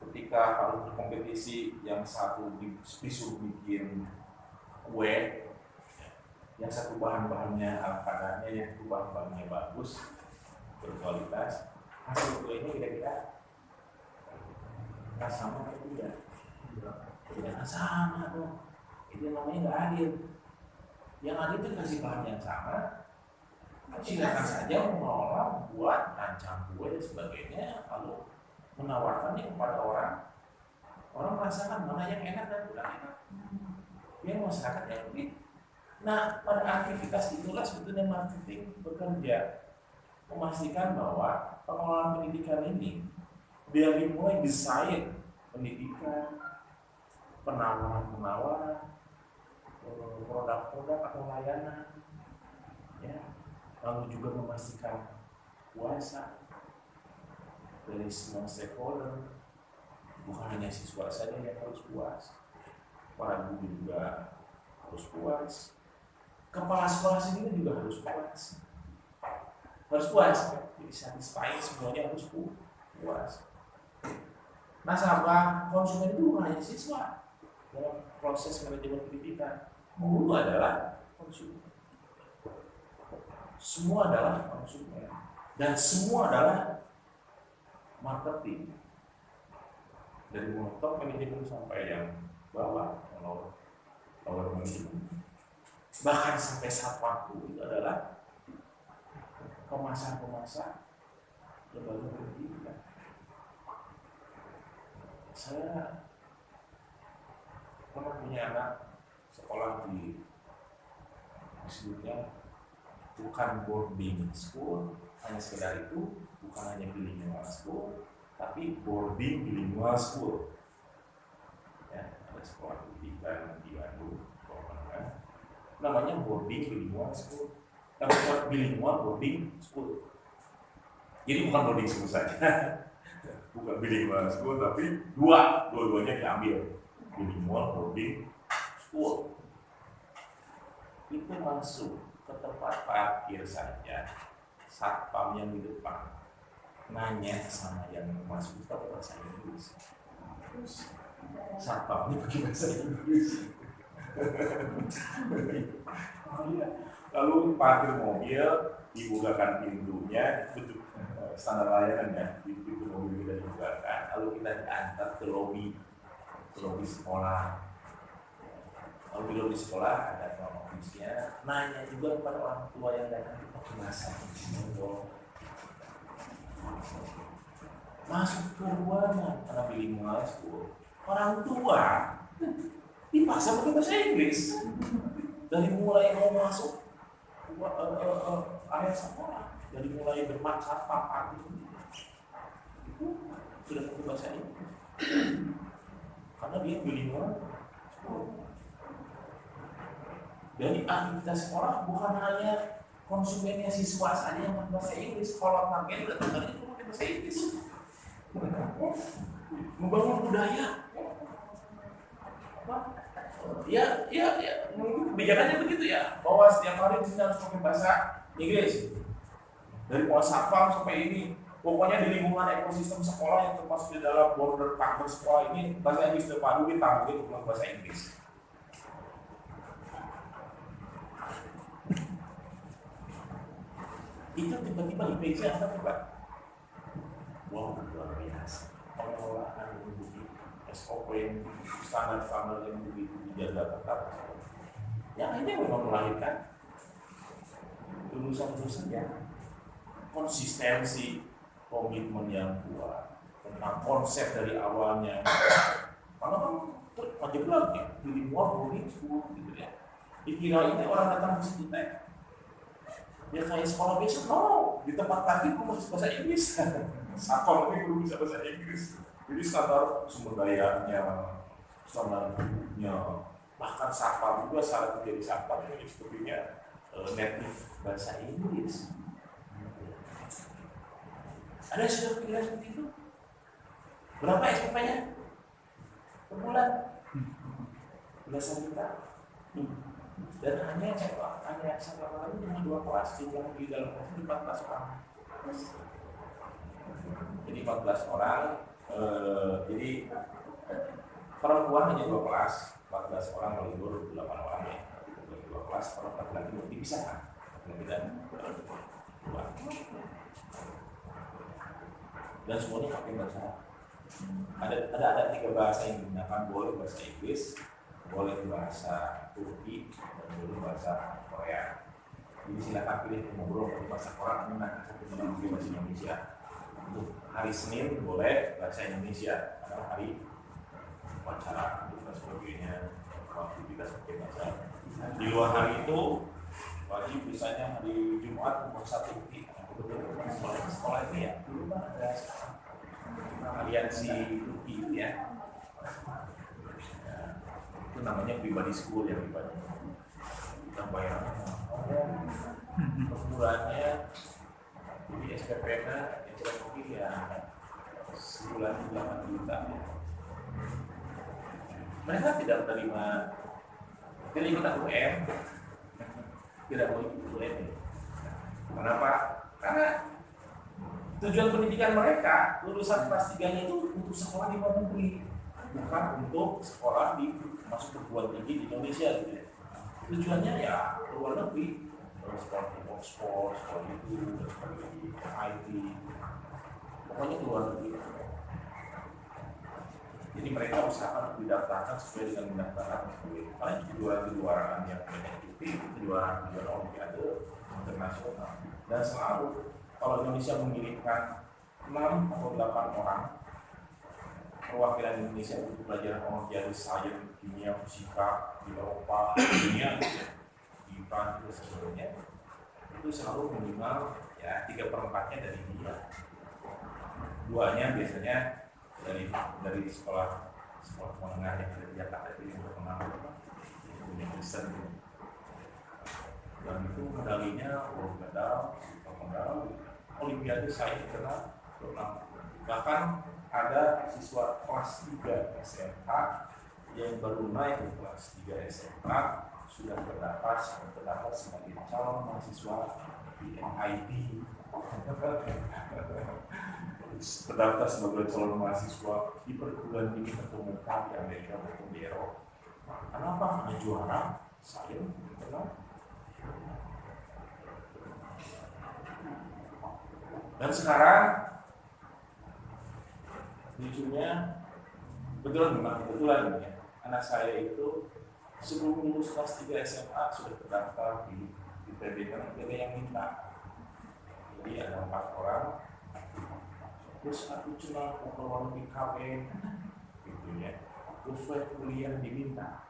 ketika harus berkompetisi, yang satu disuruh bikin kue, yang satu bahan-bahannya ala kadarnya, yang satu bahan-bahannya bagus, berkualitas, hasil kuenya kira-kira sama atau tidak? Tidak sama dong. Itu namanya nggak adil. Yang adil itu kasih bahan yang sama, silakan saja mengelola, buat, rancang kue dan sebagainya, lalu menawarkannya kepada orang. Orang merasakan mana yang enak dan kurang enak. Biar masyarakat yang lebih. Nah, pada aktivitas itulah sebetulnya marketing bekerja, memastikan bahwa pengelolaan pendidikan ini dari mulai desain pendidikan, penawaran-penawaran, produk-produk atau layanan, ya, lalu juga memastikan puasa dari semua stakeholder, bukan hanya siswa saja yang harus puas, para guru juga harus puas, kepala sekolah sendiri juga harus puas, jadi satisfying, semuanya harus puas. Nasabah konsumen itu bukan hanya siswa dalam proses manajemen pendidikan, guru adalah konsumen. Semua adalah konsumen dan semua adalah marketing. Dari mulai top manajemen sampai yang bawah, lower manajemen, bahkan sampai satpam itu adalah kemasan-kemasan lembaga pendidikan. Saya pernah punya anak sekolah di disebutnya bukan boarding school, hanya sekedar itu, bukan hanya bilingual school, tapi boarding bilingual school. Ya, ada sekolah pendidikan di Bandung, namanya boarding bilingual school, tapi bilingual boarding school. Jadi bukan boarding school saja, bukan bilingual school, tapi dua-duanya diambil, bilingual boarding school. Itu masuk ke tempat parkir saja, satpam yang di depan nanya sama yang masuk itu pakai bahasa Inggris, terus satpamnya pakai bahasa Inggris. Lalu parkir mobil, dibukakan pintunya, itu standar layanan ya, pintu mobil kita dibukakan, lalu kita diantar ke lobi sekolah. Lalu di lobi sekolah ada ofisnya, nanya juga kepada orang tua yang datang itu pakai bahasa Inggris. Masuk ke ruangan karena bilingual school, orang tua dipaksa pakai bahasa Inggris dari mulai mau masuk area sekolah, dari mulai bermat satpam itu sudah pakai bahasa Inggris karena dia bilingual school. Dari aktivitas sekolah bukan hanya konsumennya siswa saja yang pakai bahasa Inggris, kalau target udah tadi itu pakai bahasa Inggris. Membangun budaya. Ya, kebijakannya begitu ya, bahwa setiap hari di sini harus pakai bahasa Inggris. Dari mulai satpam sampai ini, pokoknya di lingkungan ekosistem sekolah yang termasuk di dalam border kantor sekolah ini, bahasa Inggris terpadu ditambah untuk bahasa Inggris. Itu tiba-tiba IPC apa coba? Wow, luar biasa. Pengelolaan yang begitu, SOP yang standar-standar yang begitu dijaga ketat. Yang ini memang melahirkan lulusan-lulusan yang konsistensi, komitmen yang kuat tentang konsep dari awalnya. Karena kan wajib lagi bilingual boarding school gitu ya. Dikira ini orang datang ke sini ya kayak sekolah biasa, no, di tempat parkir gue masih bahasa Inggris. Satpam ini belum bisa bahasa Inggris. Jadi standar sumber dayanya, standar bukunya, bahkan satpam juga syarat menjadi satpam ini sepertinya native bahasa Inggris. Ada yang sudah pikiran seperti itu? Berapa SPP-nya? Per bulan? Belasan juta. Dan hanya saya lagi cuma 2 kelas, jumlah di dalam kelas itu 14 orang. Jadi 14 orang, jadi perempuan hanya 2 kelas, 14 orang melibur 8 orang ya. 2 kelas, kalau laki-laki dipisahkan. Dan semuanya pakai bahasa. Ada 3 bahasa yang digunakan, boleh bahasa Inggris, boleh bahasa Turki, dan boleh bahasa Korea. Jadi silakan pilih ngobrol pakai bahasa Korea, nanti satu mungkin bahasa Indonesia. Untuk hari Senin boleh bahasa Indonesia, karena hari wawancara dan sebagainya, aktivitas pakai bahasa. Di luar hari itu wajib misalnya hari Jumat nomor 1 sekolah ini ya, dulu kan ada aliansi Turki itu ya. Itu namanya pribadi school yang pribadi. Yang bayarannya perbulannya jadi SPP-nya ya sebulan 8 juta ya. Mereka tidak menerima ikut UM, tidak mau ikut UM. Kenapa? Karena tujuan pendidikan mereka lulusan kelas 3-nya itu untuk sekolah di luar negeri, bukan untuk sekolah di masuk perguruan tinggi di Indonesia gitu ya. Tujuannya ya ke luar negeri, sekolah di Oxford, sekolah itu, sekolah di IT, pokoknya ke luar negeri. Jadi mereka usahakan didaftarkan sesuai dengan pendaftaran sebagai paling kejuaraan yang banyak ikuti, kejuaraan olimpiade internasional. Dan selalu kalau Indonesia mengirimkan 6 atau 8 orang perwakilan Indonesia untuk belajar olimpiade sains, kimia, fisika di Eropa, di dunia, di Prancis dan sebagainya, itu selalu minimal ya 3/4-nya dari India. 2-nya biasanya dari sekolah menengah yang ada di Jakarta itu yang terkenal punya Kristen. Dan itu medalinya gold medal, silver medal, olimpiade sains internasional pernah. Bahkan ada siswa kelas 3 SMA yang baru naik ke kelas 3 SMA sudah terdaftar sebagai calon mahasiswa di MIT. Terdaftar sebagai calon mahasiswa di perguruan tinggi terkemuka di Amerika maupun di Eropa. Kenapa? Hanya juara sains internasional. Dan sekarang lucunya kebetulan ya, anak saya itu sebelum lulus kelas 3 SMA sudah terdaftar di ITB karena ITB yang minta. Jadi ada 4 orang. Terus aku cuma mau di KB gitu ya. Terus saya kuliah diminta.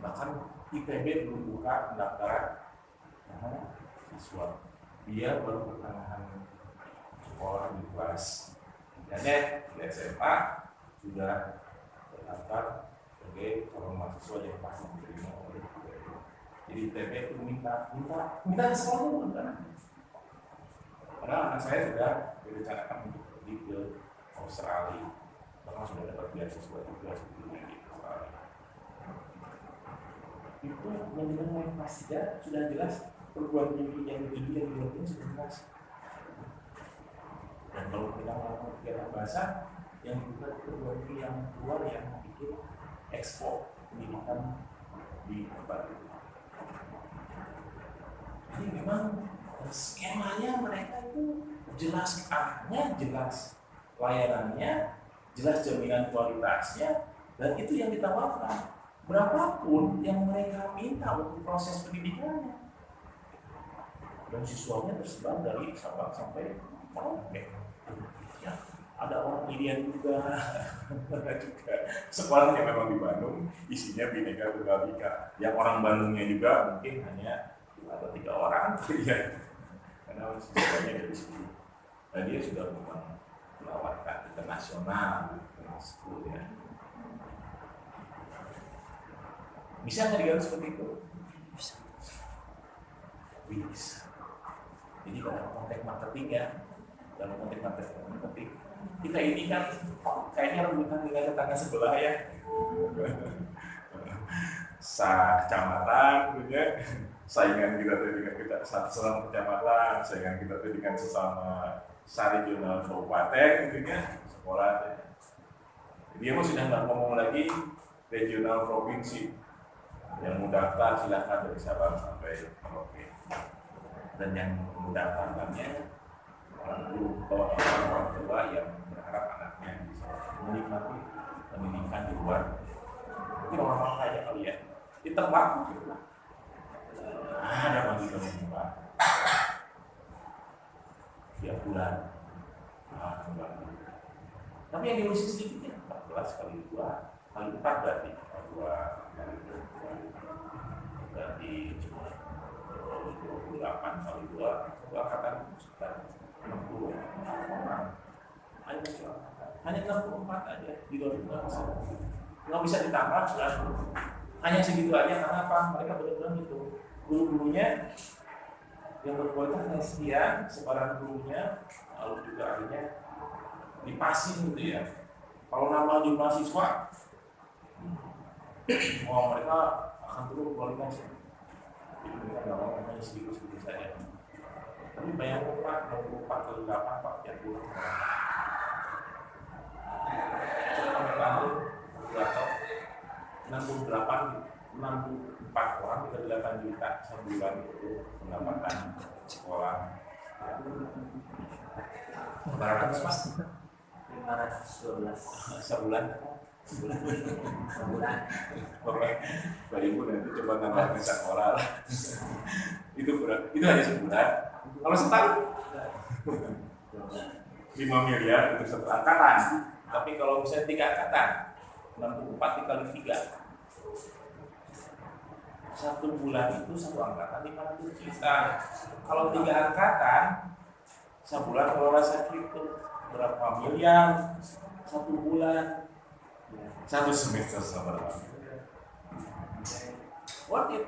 Bahkan ITB belum buka pendaftaran siswa. Dia baru pertengahan sekolah di kelas. Dan di SMA sudah terdaftar sebagai calon mahasiswa yang pasti diterima oleh ITB. Jadi ITB itu minta ke sekolah bukan? Karena anak saya sudah direncanakan untuk pergi ke Australia, bahkan sudah dapat beasiswa juga sebelumnya di Australia. Itu yang kelas 3 sudah jelas perguruan tinggi yang dituju yang dilakukan sudah jelas. Dan kalau kita melakukan kegiatan bahasa yang juga perguruan tinggi yang luar yang bikin ekspor pendidikan di tempat itu. Jadi memang skemanya mereka itu jelas arahnya, jelas layanannya, jelas jaminan kualitasnya, dan itu yang ditawarkan. Berapapun yang mereka minta untuk proses pendidikannya. Dan siswanya tersebar dari Sabang sampai Merauke. Ya, ada orang Indian juga, sekolahnya memang di Bandung, isinya Bhinneka Tunggal Ika. Yang orang Bandungnya juga mungkin hanya 2 atau 3 orang, ya. Karena siswanya dari situ. Nah dia sudah memang lawatan internasional school ya. Bisa nggak digarap seperti itu? Bisa. Jadi dalam konteks marketing ya, dalam konteks marketing kita ini kan kayaknya rebutan dengan tetangga sebelah ya. Kecamatan gitu ya. Saingan kita tuh dengan kita sesama kecamatan, saingan kita tuh dengan sesama regional kabupaten gitu ya, sekolah ya. Dia mau sudah nggak ngomong lagi regional provinsi. Yang mau daftar silahkan dari Sabang sampai Merauke. Dan yang mendaftarkannya orang tua yang berharap anaknya bisa menikmati pendidikan di luar. Mungkin orang-orang kaya kali ya, ditebak gitu. Ada bagi pemerintah tiap bulan. Tapi yang diurusin sedikitnya 14 kali 2 kali 4 berarti 2 kali 2 berarti cuma 28 kali 2 angkatan sekitar 60 orang. Hanya 64 aja di 2021. Nggak bisa ditambah kan? Hanya segitu aja karena apa? Mereka benar-benar itu guru-gurunya yang berkualitas hanya sekian, sebaran gurunya, lalu juga akhirnya dipasin gitu ya. Kalau nambah jumlah siswa, mereka akan turun kualitasnya. Jadi mereka nggak mau hanya sedikit-sedikit saja. Tapi bayangkan Pak, 64 kali 8 Pak, tiap bulan. Coba kami tahu, atau 64 orang kita 8 juta sebulan itu pendapatan sekolah. Berapa Mas? 512 sebulan. Bapak Ibu nanti coba nambah sekolah lah. Itu hanya sebulan. Kalau setahun 5 miliar untuk satu angkatan. Tapi kalau misalnya 3 angkatan 64 dikali 3. Satu bulan itu satu angkatan 50 juta. Kalau 3 angkatan sebulan kalau rasa itu berapa miliar satu bulan, satu semester sama berapa miliar. Worth it.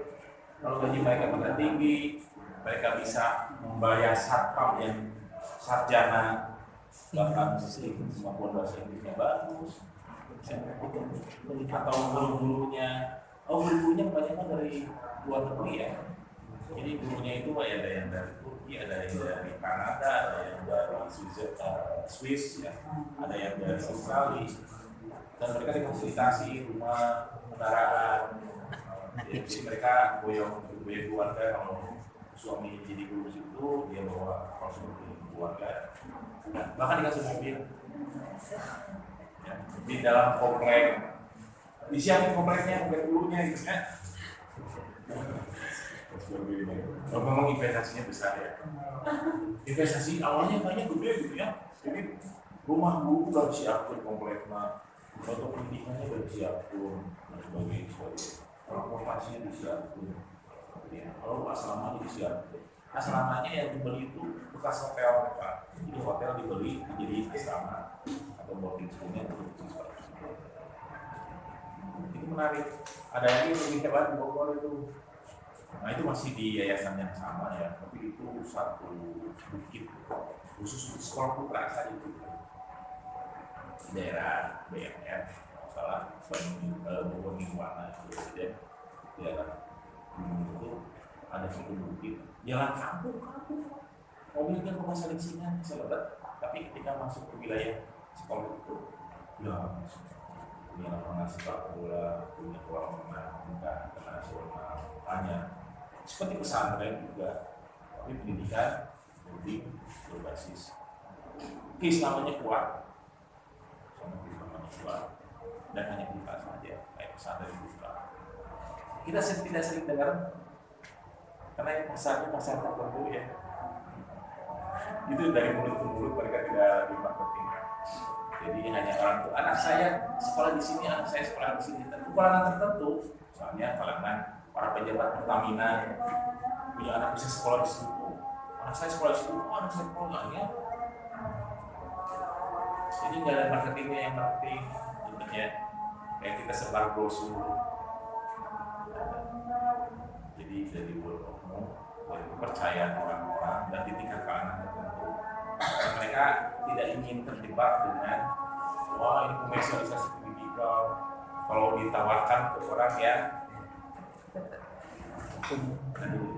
Kalau gaji mereka benar tinggi, mereka bisa membayar satpam yang sarjana bahkan kemampuan bahasa Inggrisnya bagus, atau guru-gurunya kebanyakan dari luar negeri ya. Jadi gurunya itu ada yang dari Turki, ada yang dari Kanada, ada yang dari Swiss ya, ada yang dari Australia. Dan mereka difasilitasi rumah kendaraan. Jadi mereka goyong keluarga. Kalau suami jadi guru situ, dia bawa konsumsi keluarga. Nah, bahkan dikasih mobil ya, di dalam komplek, disiapin kompleknya, komplek gurunya gitu ya. Kalau memang investasinya besar ya. Investasi awalnya kayaknya gede gitu ya. Jadi rumah guru udah disiapin kompleknya, untuk pendidikannya udah disiapin dan sebagainya. Transportasinya disiapin. Ya, kalau asramanya disiapin. Asramanya yang dibeli itu bekas hotel Pak. Jadi hotel dibeli jadi asrama atau boarding schoolnya untuk siswa. Itu menarik. Ada lagi yang lebih hebat di Bogor itu. Nah itu masih di yayasan yang sama ya, tapi itu satu bukit khusus untuk sekolah putra saja itu. Daerah BNN, salah Bogor Nirwana Presiden, daerah itu ada satu bukit, jalan kampung, mobilnya kok saling singan, selebat. Tapi ketika masuk ke wilayah sekolah itu, ya punya lapangan sepak bola, punya kolam renang internasional, banyak. Seperti pesantren juga, tapi pendidikan boarding berbasis keislamannya kuat, dan hanya buka saja, kayak pesantren buka. Kita tidak sering dengar, karena pasar tertentu ya. Itu dari mulut ke mulut, mereka tidak di marketing. Jadi hanya orang tua, anak saya sekolah di sini, anak saya sekolah di sini. Tentu kalangan tertentu, misalnya kalangan para pejabat Pertamina punya anak bisa sekolah di situ. Anak saya sekolah di situ, anak saya sekolah ya. Jadi nggak ada marketingnya yang marketing, sebenarnya kayak kita sebar brosur. Jadi dari word of mouth, dari kepercayaan orang-orang dan di tingkat kalangan tertentu. Dan mereka tidak ingin terjebak dengan wah ini komersialisasi pendidikan. Kalau ditawarkan ke orang ya, aduh.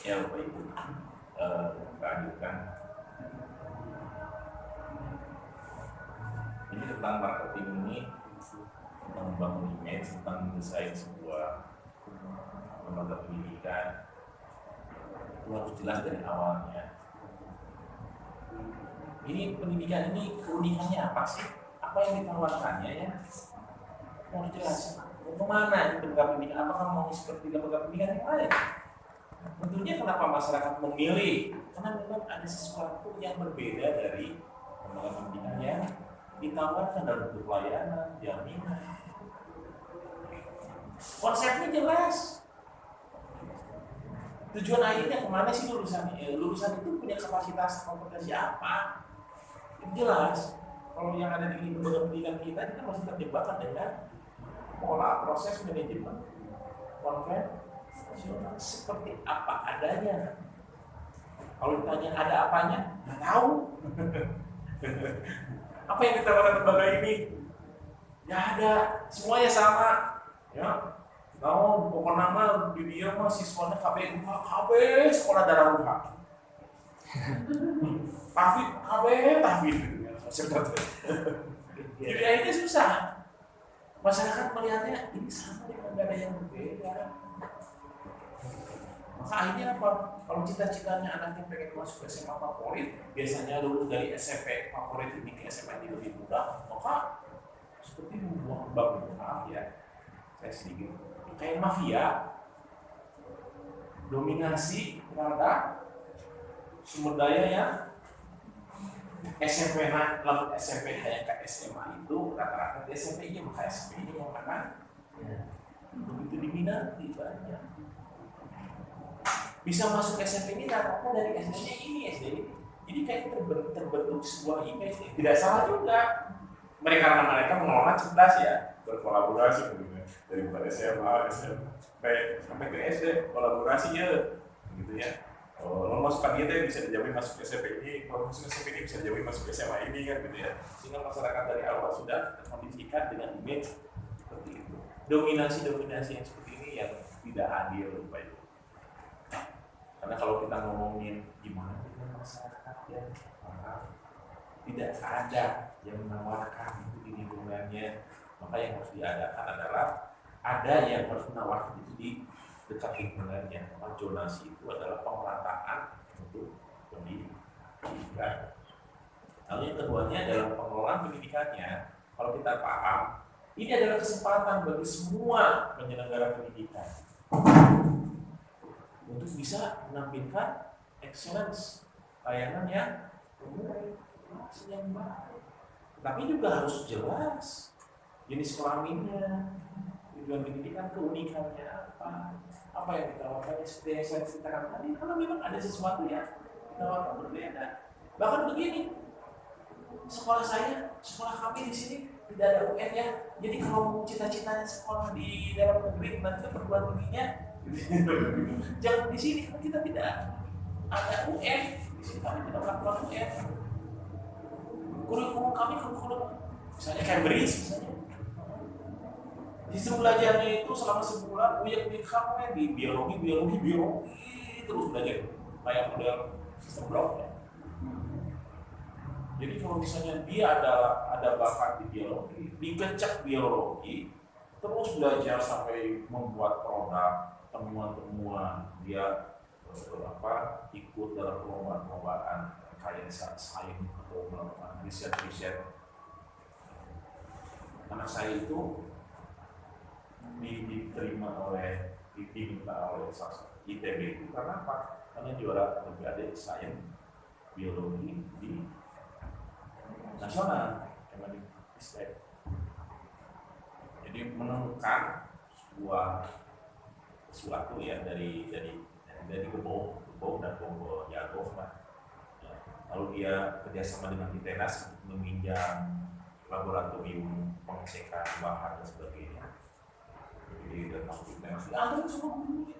Ya Bapak Ibu, kita lanjutkan. Ini tentang marketing ini, tentang membangun image, tentang mendesain sebuah lembaga pendidikan. Itu harus jelas dari awalnya. Ini pendidikan ini keunikannya apa sih? Apa yang ditawarkannya ya? Harus jelas. Mau kemana ini lembaga pendidikan? Apakah mau seperti lembaga pendidikan yang lain? Tentunya kenapa masyarakat memilih? Karena memang ada sesuatu yang berbeda dari lembaga pendidikan yang ditawarkan dalam bentuk pelayanan, jaminan. Konsepnya jelas. Tujuan akhirnya kemana sih lulusan? Lulusan itu punya kapasitas kompetensi apa? Itu jelas. Kalau yang ada di lembaga pendidikan kita masih terjebak dengan pola proses manajemen konvensional seperti apa adanya. Kalau ditanya ada apanya, nggak tahu. Apa yang ditawarkan lembaga ini? Nggak ada, semuanya sama. Ya, tahu pokoknya nama di dia mah siswanya KB sekolah darah ruha. Tapi jadi akhirnya susah. Masyarakat melihatnya ini sama dengan nggak ada yang berbeda. Maka akhirnya apa? Kalau cita-citanya anaknya pengen masuk ke SMA favorit, biasanya lulus dari SMP favorit ini ke SMA ini lebih mudah. Maka seperti membuang bab ya, saya sedikit kayak mafia, dominasi terhadap sumber daya yang SMP lalu SMP yang ke SMA itu rata-rata di SMP nya maka SMP ini yang mana? Begitu diminati banyak. Bisa masuk SMP ini rata-rata dari SD-nya ini SD ini. Jadi kayak terbentuk sebuah image. Tidak salah juga. mereka mengelola cerdas ya, berkolaborasi gitu, dari mulai SMA, sampai ke SD kolaborasi ya, gitu ya. Lo masukkan dia bisa dijauhi masuk SMP ini, kalau masuk SMP ini bisa dijauhi masuk SMA ini kan gitu ya. Sehingga masyarakat dari awal sudah terkondisikan dengan image seperti itu. Dominasi yang seperti ini yang tidak adil Pak Ibu. Karena kalau kita ngomongin gimana dengan masyarakat ya, tidak ada yang menawarkan itu di lingkungannya. Maka yang harus diadakan adalah ada yang harus menawarkan itu di dekat lingkungannya. Maka zonasi itu adalah pemerataan untuk pendidikan. Lalu yang keduanya dalam pengelolaan pendidikannya, kalau kita paham, ini adalah kesempatan bagi semua penyelenggara pendidikan untuk bisa menampilkan excellence layanan yang baik. Tapi juga harus jelas jenis kelaminnya, tujuan pendidikan, keunikannya apa yang ditawarkan seperti yang saya ceritakan tadi. Kalau memang ada sesuatu yang ditawarkan berbeda, bahkan begini, sekolah kami di sini tidak ada UN ya. Jadi kalau cita-citanya sekolah di dalam negeri nanti perguruan tingginya jangan di sini, karena kita tidak ada UN. Di sini kami tidak melakukan UN. Kurikulum kami misalnya Cambridge misalnya. Sistem belajarnya itu selama sebulan uyek-uyek kamu di biologi terus belajar kayak model sistem blok ya. Jadi kalau misalnya dia ada bakat di biologi, dikecek biologi, terus belajar sampai membuat produk, temuan-temuan, dia ikut dalam perlombaan kayak sains atau melakukan riset. Anak saya itu diminta oleh ITB itu karena apa? Karena juara Olimpiade Sains Biologi di nasional, Kemendikbud. Jadi menemukan sesuatu ya dari Gebau dan Bongo Jago lah. Ya. Lalu dia kerjasama dengan ITENAS untuk meminjam laboratorium pengecekan bahan dan sebagainya. Jadi datang ke ITENAS, ada semua dulu ya.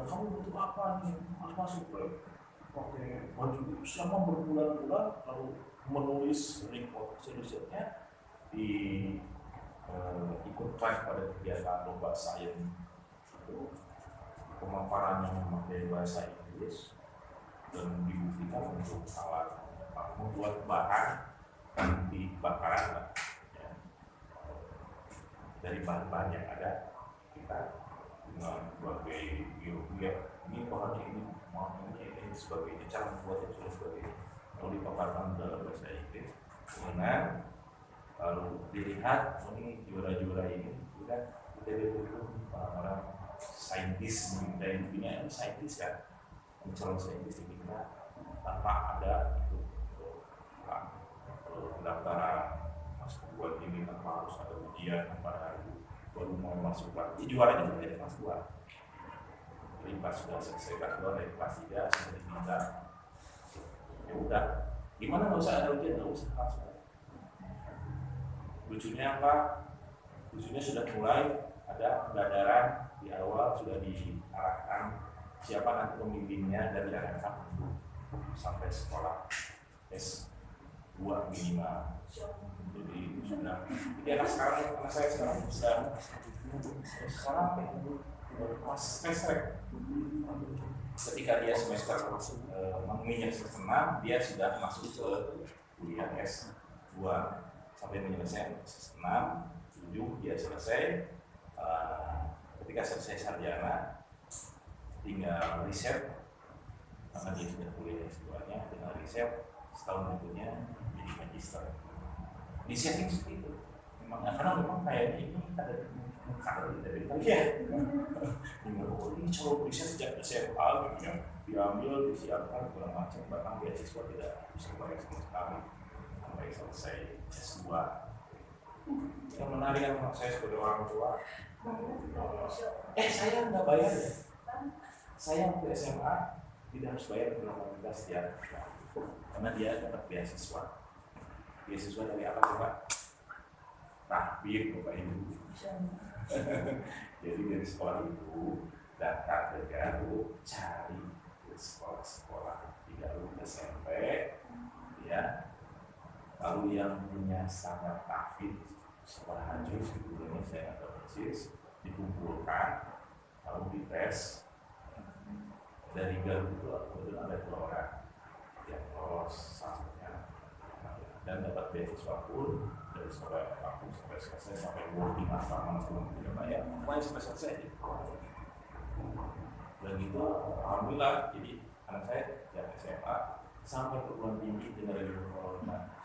Kamu butuh apa nih? Harus masuk pakai baju selama berbulan-bulan, lalu menulis report solusinya ikutkan pada kegiatan lomba sains itu, pemaparannya memakai bahasa Inggris dan dibuktikan untuk alat membuat bahan anti bakaran ya. Dari bahan-bahan yang ada kita dengan berbagai biologi ini bahannya ini sebagainya, cara membuatnya sudah sebagainya, lalu dipaparkan dalam bahasa Inggris. Kemudian lalu dilihat ini juara-juara ini sudah kita orang-orang saintis dari dunia ini, saintis kan, calon saintis di kita tanpa ada itu pendaftaran masuk buat ini, tanpa harus ada ujian, tanpa baru mau masuk lagi. Juaranya juga dari kelas 2. Jadi pas sudah selesai kelas 2 dari kelas 3 sudah diminta. Ya udah, gimana nggak usah ada ujian, nggak usah langsung. Lucunya apa? Lucunya sudah mulai ada pembelajaran di awal, sudah diarahkan siapa nanti pembimbingnya dari anak kamu sampai sekolah S2 minimal. Jadi sudah. Jadi anak saya sekarang sudah sekarang mas semester. Ketika dia semester menginjak semester 6, dia sudah masuk ke kuliah S2 sampai menyelesaikan semester 6, 7 dia selesai. Ketika selesai sarjana, tinggal riset karena dia sudah kuliah S2-nya, tinggal riset setahun berikutnya jadi magister. Di setting seperti itu. Karena memang kayaknya ini ada kader dari tadi ya. Ini coba riset sejak SMA gitu ya, diambil, disiapkan segala macam, bahkan beasiswa tidak bisa bayar sama sekali sampai selesai S2. Yang menarik yang saya sebagai orang tua, saya nggak bayar ya. Saya waktu SMA tidak harus bayar universitas ya, karena dia dapat beasiswa. beasiswa dari apa coba? Takbir Bapak Ibu. Jadi dari sekolah itu daftar ke Garut, cari ke sekolah-sekolah di Garut SMP, ya. Lalu yang punya standar tahfidz sekolah haji sebetulnya saya nggak tahu persis, dikumpulkan, lalu dites. Dari Garut itu kebetulan ada 2 orang yang lolos satunya dan dapat beasiswa pun dari sekolah aku sampai selesai sampai boarding asrama sebelum tidak bayar, pokoknya sampai selesai. Dan itu alhamdulillah, jadi anak saya yang SMA sampai perguruan tinggi dengan corona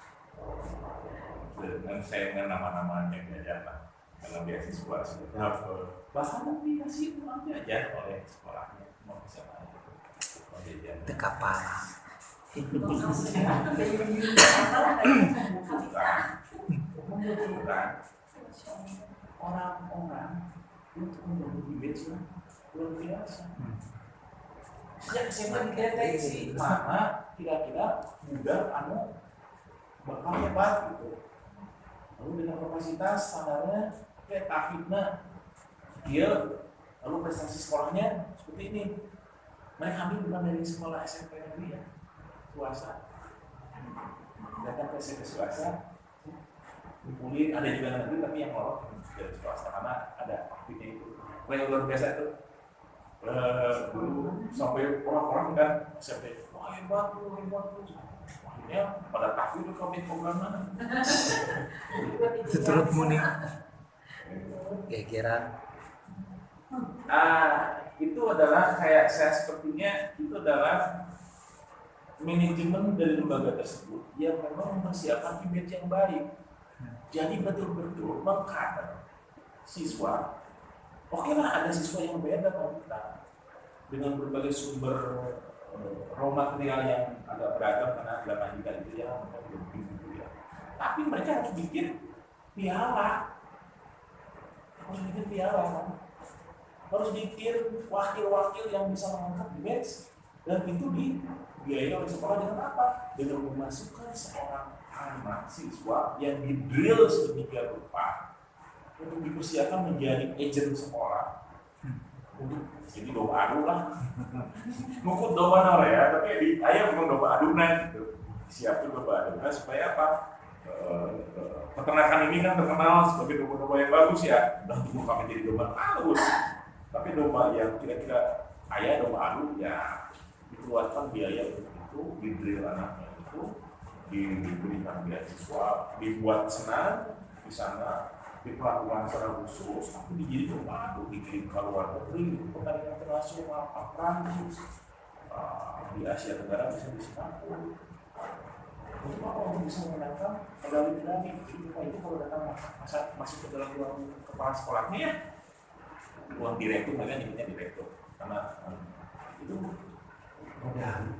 dengan saya dengan nama-namanya belajar lah karena beasiswa sudah bahkan dikasih uangnya aja oleh sekolahnya mau bisa aja. Teka parah. Bukan orang-orang untuk menjadi beasiswa luar biasa. Sejak SMA dideteksi mana kira-kira mudah bakal hebat gitu. Lalu dengan kapasitas standarnya kayak tahfidna dia, lalu prestasi sekolahnya seperti ini. Mereka ambil bukan dari sekolah SMP negeri ya, swasta. Datang ke SMP swasta, kumpulin, ada juga negeri tapi yang lolos dari swasta karena ada tahfidnya itu. Yang luar biasa itu. Dulu sampai orang-orang kan SMP, wah hebat lu. Akhirnya pada tahfidz itu kami program mana? Tuturut muni. Gegeran. Itu adalah kayak saya sepertinya itu adalah manajemen dari lembaga tersebut yang memang mempersiapkan image yang baik. Jadi betul-betul mengkader siswa. Oke lah, ada siswa yang beda kalau kita dengan berbagai sumber raw material yang agak beragam karena agama juga itu ya, tapi mereka harus bikin piala, kan? Harus bikin wakil-wakil yang bisa mengangkat image, dan itu dibiayai oleh sekolah dengan apa? Dengan memasukkan seorang anak siswa yang di drill sedemikian rupa untuk dipersiapkan menjadi agent sekolah. Jadi domba adu lah, ngukut domba nore ya, tapi ayam bukan domba adunan gitu. Siapin domba adunan supaya apa? Peternakan ini kan terkenal sebagai domba-domba yang bagus ya. Udah tunggu kami jadi domba halus. Tapi domba yang kira-kira ayah domba adu ya dikeluarkan biaya untuk itu, di-drill anaknya itu, diberikan beasiswa, dibuat senang di sana, diperlakukan secara khusus, tapi dijadi domba adu, dikirim ke luar negeri, pertandingan internasional, Prancis, di Asia Tenggara bisa di Singapura. Untuk apa orang bisa memenangkan medali-medali? Jadi itu kalau datang masuk ke dalam ruang kepala sekolahnya ya, ruang direktur, mereka nyebutnya direktur, karena itu medali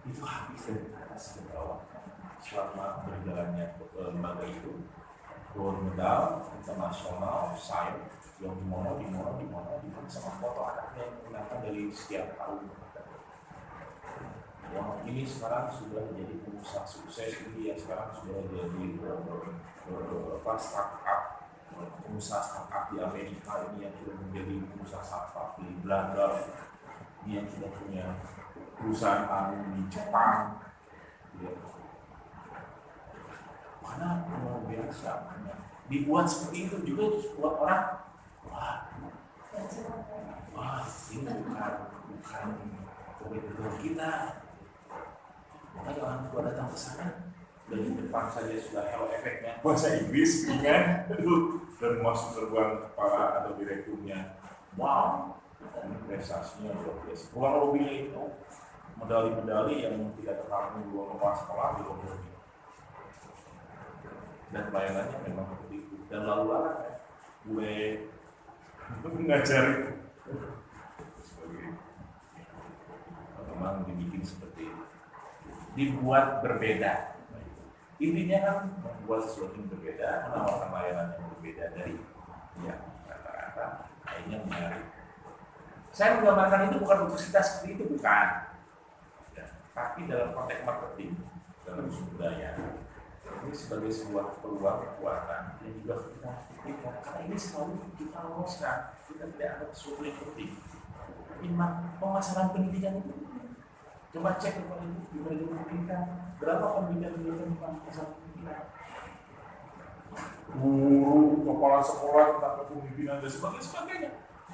itu habis dari atas ke bawah selama berjalannya lembaga itu. Gold medal internasional, sains yang dimono sama foto anaknya yang menggunakan dari setiap tahun. Yang ini sekarang sudah menjadi pengusaha sukses, ini yang sekarang sudah jadi startup, pengusaha startup di Amerika, ini yang sudah menjadi pengusaha startup di Belanda, ini yang sudah punya perusahaan angin di Jepang. Karena luar biasa, dibuat seperti itu juga buat orang, wah ini bukan kompetitor kita. Makanya orang tua datang ke sana dari depan saja sudah hello efeknya bahasa Inggris kan, dan masuk ke ruang kepala atau direkturnya, wow, ini prestasinya luar biasa. Bukan mobil itu, medali-medali yang tidak terlalu di luar kepala sekolah di luar negeri. Dan pelayanannya memang seperti itu, dan lalu lalang ya, gue mengajar sebagai memang dibikin seperti itu, dibuat berbeda. Intinya kan membuat sesuatu yang berbeda, menawarkan layanan yang berbeda dari yang rata-rata, akhirnya menarik. Saya menggambarkan itu bukan untuk kita seperti itu, bukan, ya, tapi dalam konteks marketing, dalam sumber daya. ini sebagai sebuah peluang kekuatan yang juga kita pikirkan karena ini selalu kita loloskan, kita tidak ada sesuatu yang penting. Pemasaran pendidikan itu coba cek kepada ibu di pendidikan berapa pendidikan tentang pemasaran pendidikan, guru, kepala sekolah tentang kepemimpinan dan sebagainya.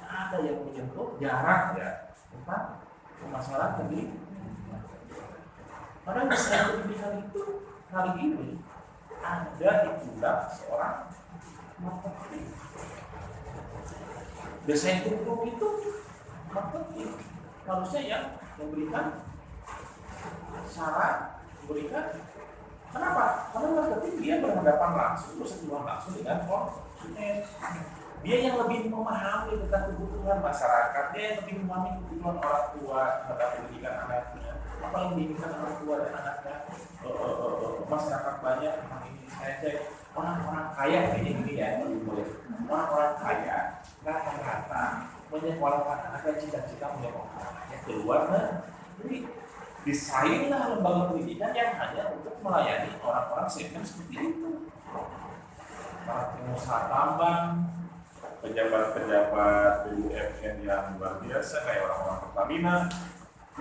Ada yang menyentuh jarak ya tentang pemasaran pendidikan. Padahal desain pendidikan itu kali ini ada di pundak seorang marketing. Desain kurikulum itu marketing harusnya yang memberikan syarat, memberikan. Kenapa? Karena marketing dia berhadapan langsung, bersentuhan langsung dengan konsumen. Dia yang lebih memahami tentang kebutuhan masyarakat, dia yang lebih memahami kebutuhan orang tua terhadap pendidikan anaknya, apa yang diinginkan orang tua dan anaknya. Masyarakat banyak tentang ini. Saya cek orang-orang kaya kayak ini ya, orang-orang kaya rata-rata menyekolahkan anaknya cita-cita menyekolahkan anaknya keluar negeri. Desainlah lembaga pendidikan yang hanya untuk melayani orang-orang segmen seperti itu. Para pengusaha tambang, pejabat-pejabat BUMN yang luar biasa kayak orang-orang Pertamina,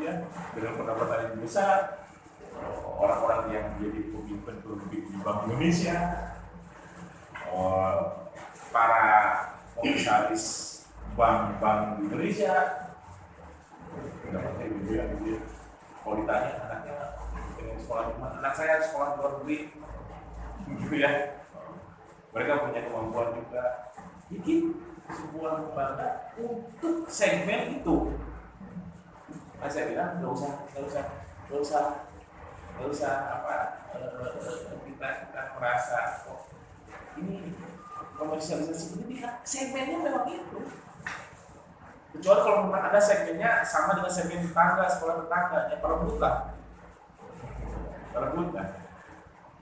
ya, dengan pendapatan yang besar, orang-orang yang menjadi pemimpin di Bank Indonesia, para komisaris bank-bank di Indonesia, pendapatnya gitu ya. Kalau ditanya anaknya pengen sekolah di mana, anak saya sekolah di luar negeri, gitu ya. Mereka punya kemampuan juga bikin sebuah lembaga untuk segmen itu. Nah, saya bilang nggak usah kita merasa kok ini komersialisasi ini kan segmennya memang itu. Kecuali kalau memang ada segmennya sama dengan segmen tetangga, sekolah tetangga, ya perebut lah.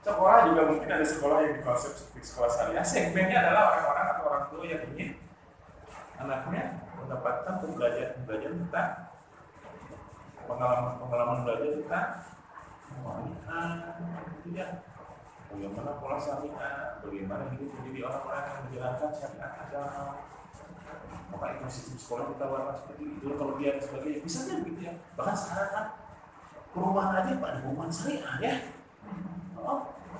Sekolah juga mungkin ada sekolah yang konsep seperti sekolah syariah. Segmennya adalah orang-orang atau orang tua yang ingin anaknya mendapatkan pembelajaran tentang pengalaman belajar tentang itu ya. Bagaimana pola syariah, bagaimana hidup menjadi orang-orang yang menjalankan syariat agama. Maka ekosistem sekolah kita warna seperti itu, kalau dia sebagainya bisa aja gitu ya. Bahkan sekarang kan perumahan aja Pak, perumahan syariah ya.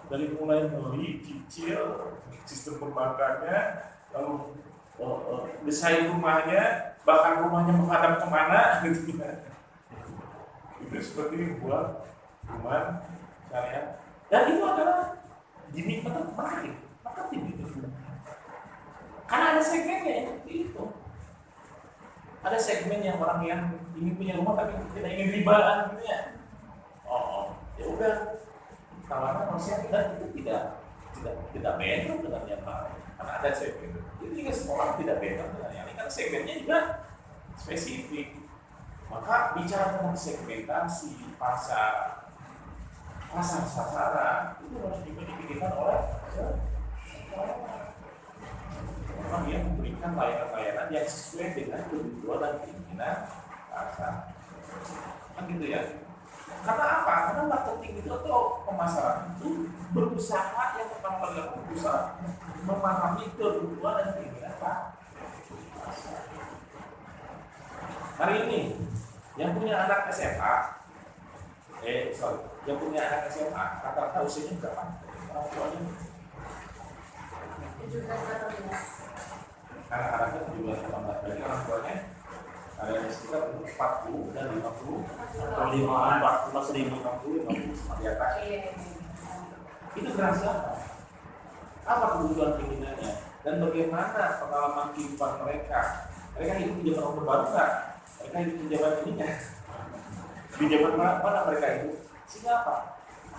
Dari mulai beli, cicil, sistem perbankannya, lalu desain rumahnya, bahkan rumahnya menghadap kemana gitu ya. Itu seperti ini buat rumah syariah. Dan itu adalah gimmick marketing gitu. Karena ada segmennya ya, itu. Ada segmen yang orang yang ingin punya rumah tapi tidak ingin ribaan gitu ya. Ya udah. Tawaran manusia dan itu tidak beda dengan yang lain. Karena ada segmen. Jadi juga sekolah tidak beda dengan yang lain. Karena segmennya juga spesifik. Maka bicara tentang segmentasi pasar sasaran itu harus juga dipikirkan oleh orang yang memberikan layanan-layanan yang sesuai dengan kebutuhan dan keinginan pasar. Kan gitu ya. Karena apa? Karena marketing itu atau pemasaran itu berusaha yang pertama kali berusaha memahami kebutuhan dan keinginan pasar. Hari ini yang punya anak SMA, yang punya anak SMA, rata-rata usianya berapa? Orang tuanya? 17 atau 15. Anak-anaknya 17-18, berarti orang tuanya ada yang sekitar 40 dan 50 atau 40 masih 50 sama di atas. Itu berhasil apa kebutuhan keinginannya dan bagaimana pengalaman kehidupan mereka. Mereka hidup di zaman Orde Baru nggak? Mereka hidup di zaman ini nggak? Di zaman mana mereka hidup? Sehingga apa?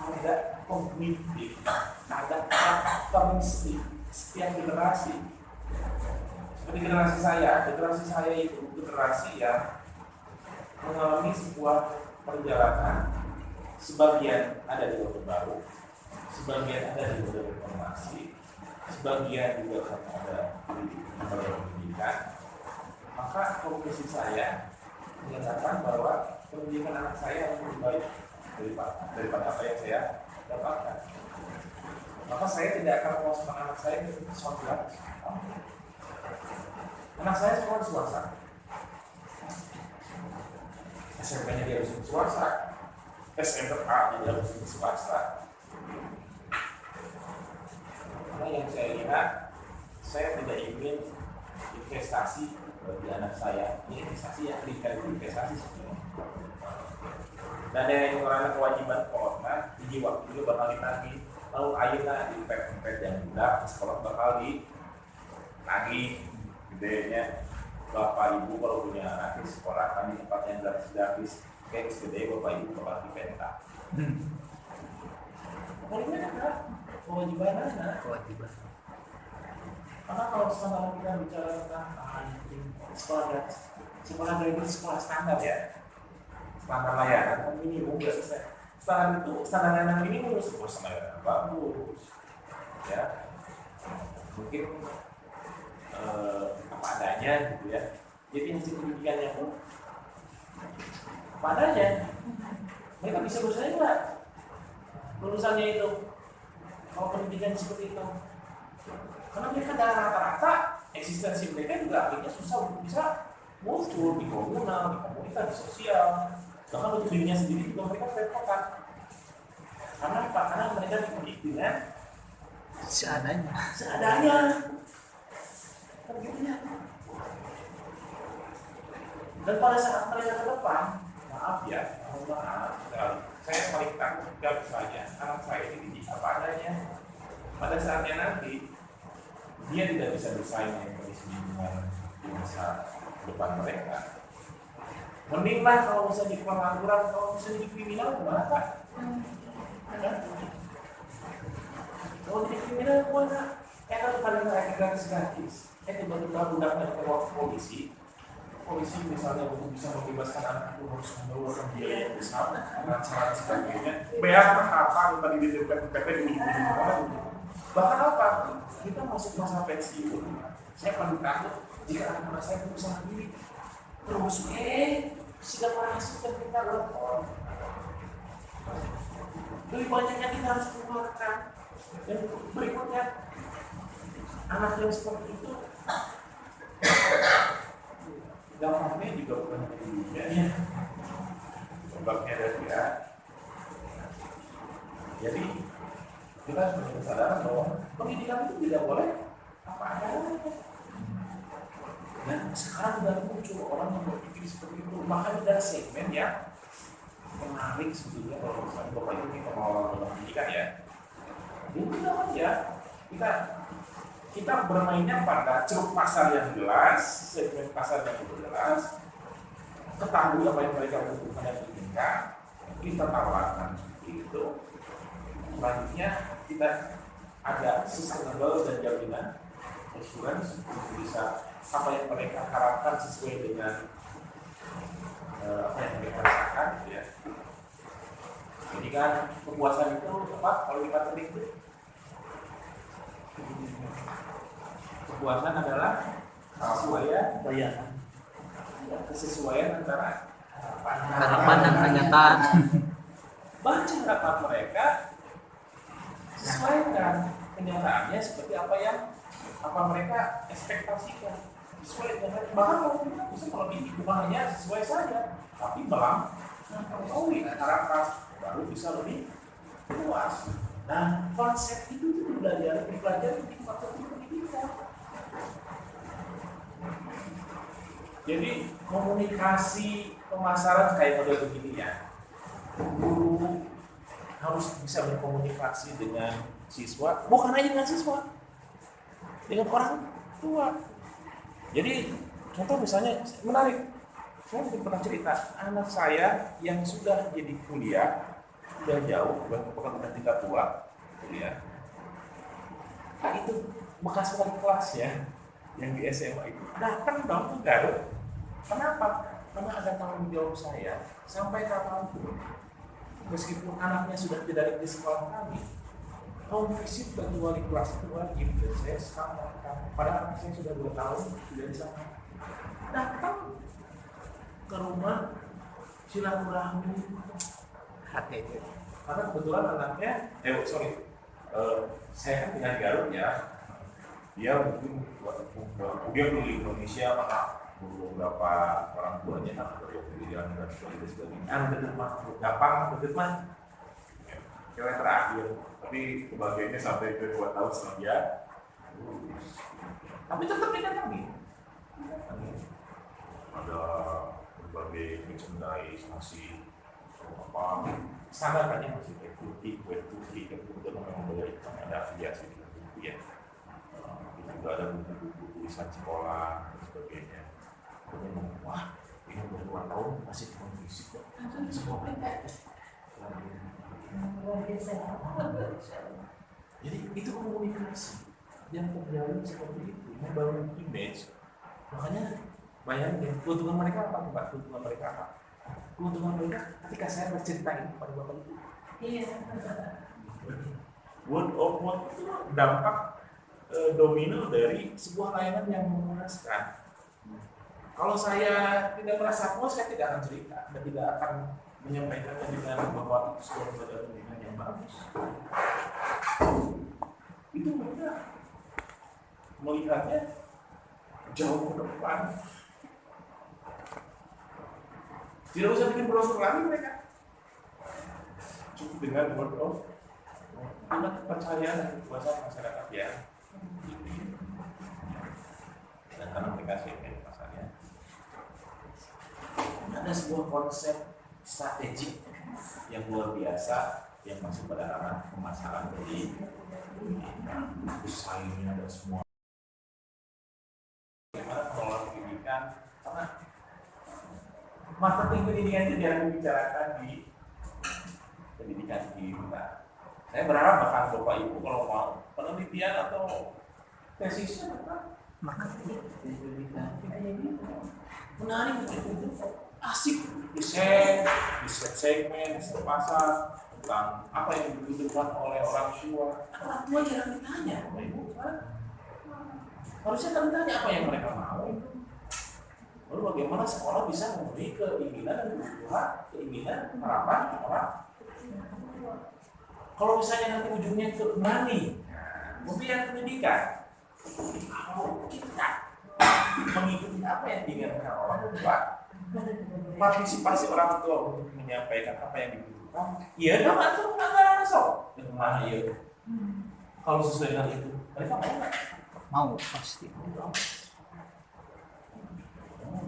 Ada kognitif, ada karakteristik setiap generasi. Seperti generasi saya itu generasi yang mengalami sebuah perjalanan. Sebagian ada di Orde Baru, sebagian ada di Orde Reformasi, sebagian juga ada di lembaga pendidikan. Maka konklusi saya menyatakan bahwa pendidikan anak saya lebih baik daripada apa yang saya dapatkan. maka saya tidak akan memasukkan anak saya ke sekolah gratis. Anak saya sekolah swasta, SMP-nya dia harus swasta, SMK-nya dia harus swasta. Karena yang saya lihat, saya tidak ingin investasi bagi anak saya. Ini investasi yang investasi sebenarnya. Dan yang karena kewajiban sekolah, di waktu itu bakal ditagih. Lalu akhirnya di pet yang udah sekolah bakal ditagih gedenya. Bapak ibu kalau punya anak di sekolah kan di tempat yang gratis kayak gede bapak ibu bakal dipenta. Pokoknya ada kewajiban anak. Kewajiban. Karena kalau sekarang kita bicara tentang sekolah gratis, sekolah standar ya, standar layanan minimum nggak bisa. Standar itu standar layanan minimum harus sama layanan bagus, ya. Mungkin apa adanya gitu ya. Jadi hasil pendidikannya pun apa adanya. Mereka bisa bersaing nggak lulusannya itu? Kalau pendidikan seperti itu. Karena mereka rata-rata eksistensi mereka juga akhirnya susah untuk bisa muncul di komunal, di komunitas, di sosial. Bahkan untuk dirinya sendiri juga mereka repotkan. Karena apa? Karena mereka dididik dengan seadanya. Kan gitu ya. Dan pada saat mereka ke depan, maaf sekali. Saya paling takut jika misalnya anak saya dididik apa adanya. Pada saatnya nanti dia tidak bisa bersaing dengan kondisi lingkungan di masa depan mereka. Mendinglah kalau bisa di pengangguran, kalau bisa di kriminal gimana Pak? Kalau di kriminal gimana? Kalau paling mereka gratis, tiba-tiba budaknya ke polisi misalnya untuk bisa membebaskan anak itu harus mengeluarkan biaya yang besar, dengan cara sebagainya. Bayar apa tadi di DPP di ujung-ujung. Bahkan apa? Kita masuk masa pensiun. Saya paling takut jika anak-anak saya berusaha diri terus sudah masuk kita lapor. Lebih banyaknya kita harus keluarkan. Dan berikutnya anak yang seperti itu dampaknya juga bukan hanya di dunia ya. Dampaknya ada dia. Jadi kita harus punya kesadaran bahwa pendidikan itu tidak boleh apa adanya. Dan sekarang sudah muncul orang yang berpikir seperti itu. Makanya ada segmen yang menarik sebetulnya kalau misalnya Bapak Ibu kita mau orang pendidikan ya. Ini tidak aja kita bermainnya pada ceruk pasar yang jelas, segmen pasar yang jelas, ketahui apa yang mereka butuhkan dan inginkan, kita tawarkan itu. Selanjutnya kita ada sustainable dan jaminan assurance untuk bisa apa yang mereka harapkan sesuai dengan apa yang mereka rasakan gitu ya. Jadi kan kepuasan itu apa kalau kita ketik itu kepuasan adalah kesesuaian antara harapan dan kenyataan. Baca harapan mereka sesuaikan kenyataannya seperti apa mereka ekspektasikan, sesuai dengan bahkan kalau bukan hanya sesuai saja tapi melampaui harapan baru bisa lebih puas. Nah konsep itu dipelajari di fakultas pendidikan. Jadi komunikasi pemasaran kayak model begini ya, guru harus bisa berkomunikasi dengan siswa, bukan hanya dengan siswa, dengan orang tua. Jadi contoh misalnya menarik, saya pernah cerita anak saya yang sudah jadi kuliah, sudah jauh, bukan tingkat tua kuliah. Nah, itu bekas wali kelasnya yang di SMA itu datang dong ke Garut. Kenapa? Karena ada tanggung jawab saya sampai kapanpun. Meskipun anaknya sudah tidak di sekolah kami, home visit bagi wali kelas itu wajib. Dan saya sampaikan pada anak saya sudah 2 tahun sudah di sana. Datang ke rumah silaturahmi. HTT. Karena kebetulan anaknya, Saya kan tinggal di Garut ya. Dia mungkin dia keliling Indonesia karena beberapa orang tuanya kan berpilihan dan sebagainya. Deket mah, gampang deket mah. Cewek terakhir, tapi kebahagiaannya sampai ke 2 tahun setelah dia. Tapi tetap didatangi. Ada berbagai merchandise masih apa standarnya masih kue putih kemudian memang boleh ada afiliasi dengan buku ya. Juga ada buku-buku tulisan sekolah dan sebagainya. Kemudian wah ini udah 2 tahun masih fisik kok. Jadi itu komunikasi yang terjalin seperti itu, membangun image. Makanya bayangin keuntungan mereka apa Pak? Keuntungan mereka apa? Keuntungan mereka ketika saya bercerita ini kepada Bapak Ibu. Iya. Word of mouth itu dampak domino dari sebuah layanan yang memuaskan. Kalau saya tidak merasa puas, saya tidak akan cerita dan tidak akan menyampaikannya dengan bahwa itu sebuah pelajaran yang bagus. Itu mereka melihatnya jauh ke depan. Tidak usah bikin brosur lagi mereka. Cukup dengan word of anak kepercayaan dan kekuasaan masyarakat ya. Dan karena mereka sih pasarnya. Ada sebuah konsep strategik yang luar biasa yang masuk pada ranah pemasaran dari usahanya dan semua. Bagaimana pengelola pendidikan? Karena marketing pendidikan itu jarang dibicarakan di pendidikan kita. Saya berharap bahkan Bapak Ibu kalau mau penelitian atau tesisnya marketing pendidikan menarik itu asik riset segmen, riset pasar tentang apa yang dibutuhkan oleh orang tua. Orang tua jarang ditanya, Bapak Ibu kan? Harusnya kan ditanya apa yang mereka mau. Lalu bagaimana sekolah bisa memenuhi keinginan dan kebutuhan, keinginan, harapan orang. Kalau misalnya nanti ujungnya ke money, kemudian pendidikan, kalau kita mengikuti apa yang diinginkan orang tua, partisipasi orang tua untuk menyampaikan apa yang dibutuhkan, iya dong, atau nggak masuk dengan mana ya? Kalau sesuai dengan itu, mereka mau nggak? Mau pasti.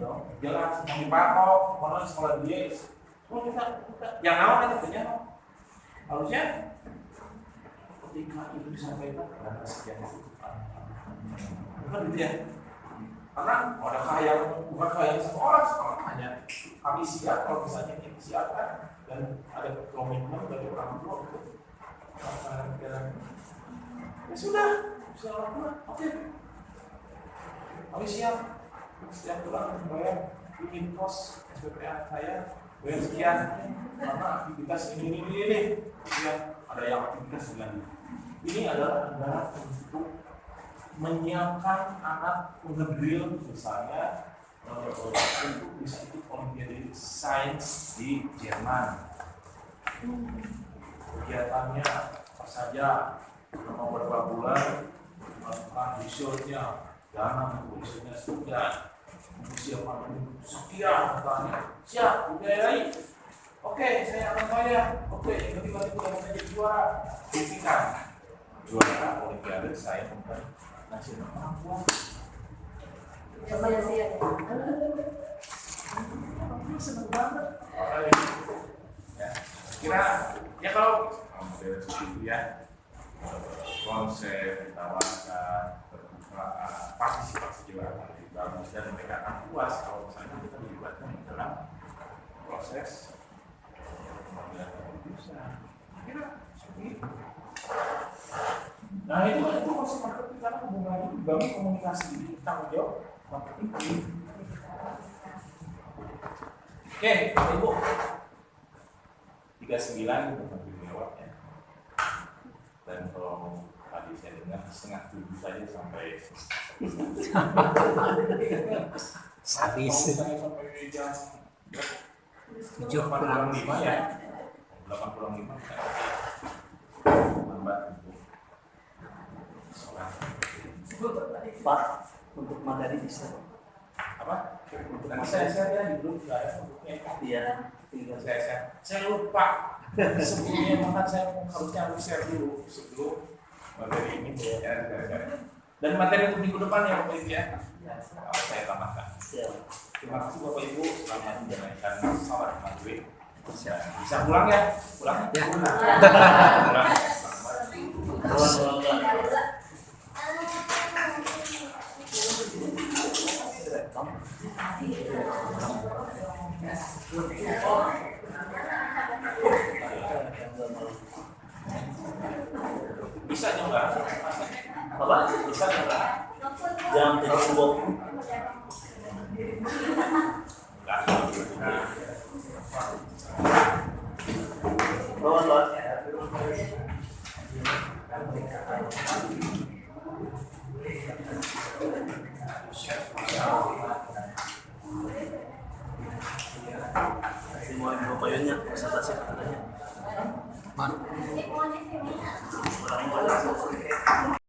Dong, jelas mau dipatok, mana sekolah dia, oh kita yang awal itu punya, harusnya ketika itu disampaikan pada sekian bukan gitu ya, karena adakah yang bukan kayak sekolah hanya kami siap kalau misalnya kita siapkan dan ada komitmen dari orang tua untuk melaksanakan ya sudah orang tua, oke, kami siap. Setiap bulan bayar bikin kos SPPA saya bayar sekian karena aktivitas ini ya, ada yang aktivitas dengan ini adalah anggaran untuk menyiapkan anak ngedrill misalnya untuk bisa ikut olimpiade sains di Jerman. Kegiatannya apa saja selama beberapa bulan melakukan risetnya, dana untuk risetnya sekian. Siapa sekian katanya siap dibiayai, oke saya akan bayar, oke ketika tidak menjadi juara buktikan juara olimpiade saya bukan nasional perempuan. Saya siap. Senang banget. Ya, kira ya kalau model seperti ya konsep ditawarkan terbuka partisipasi juga akan lebih bagus dan mereka akan puas kalau misalnya kita dilibatkan dalam proses pengambilan keputusan. Kira seperti itu. Nah itu konsep marketing karena hubungannya dibangun komunikasi ini tanggung jawab marketing ini. Oke, Ibu 39 itu lebih lewat ya. Dan kalau tadi saya dengar 6:30 saja sampai Habis. sampai jam 7:45 ya. 8:45 lambat itu. Pak, untuk materi bisa. Apa? Nanti saya share ya di grup juga ya bentuknya. Iya, tinggal Saya lupa. Sebelumnya makan saya harusnya share dulu sebelum materi ini ya. Dan materi untuk minggu depan ya Bapak Ibu ya. Saya tambahkan. siap. Terima kasih Bapak Ibu selamat menjalankan salat maghrib. Bisa pulang ya? Pulang? Ya. Pulang. Kawan-kawan. Bisa nyoba? Apa? Bisa nyoba? Jam 7.20. Kawan-kawan. Semua info payungnya presentasi katanya. Man. Kurang banyak.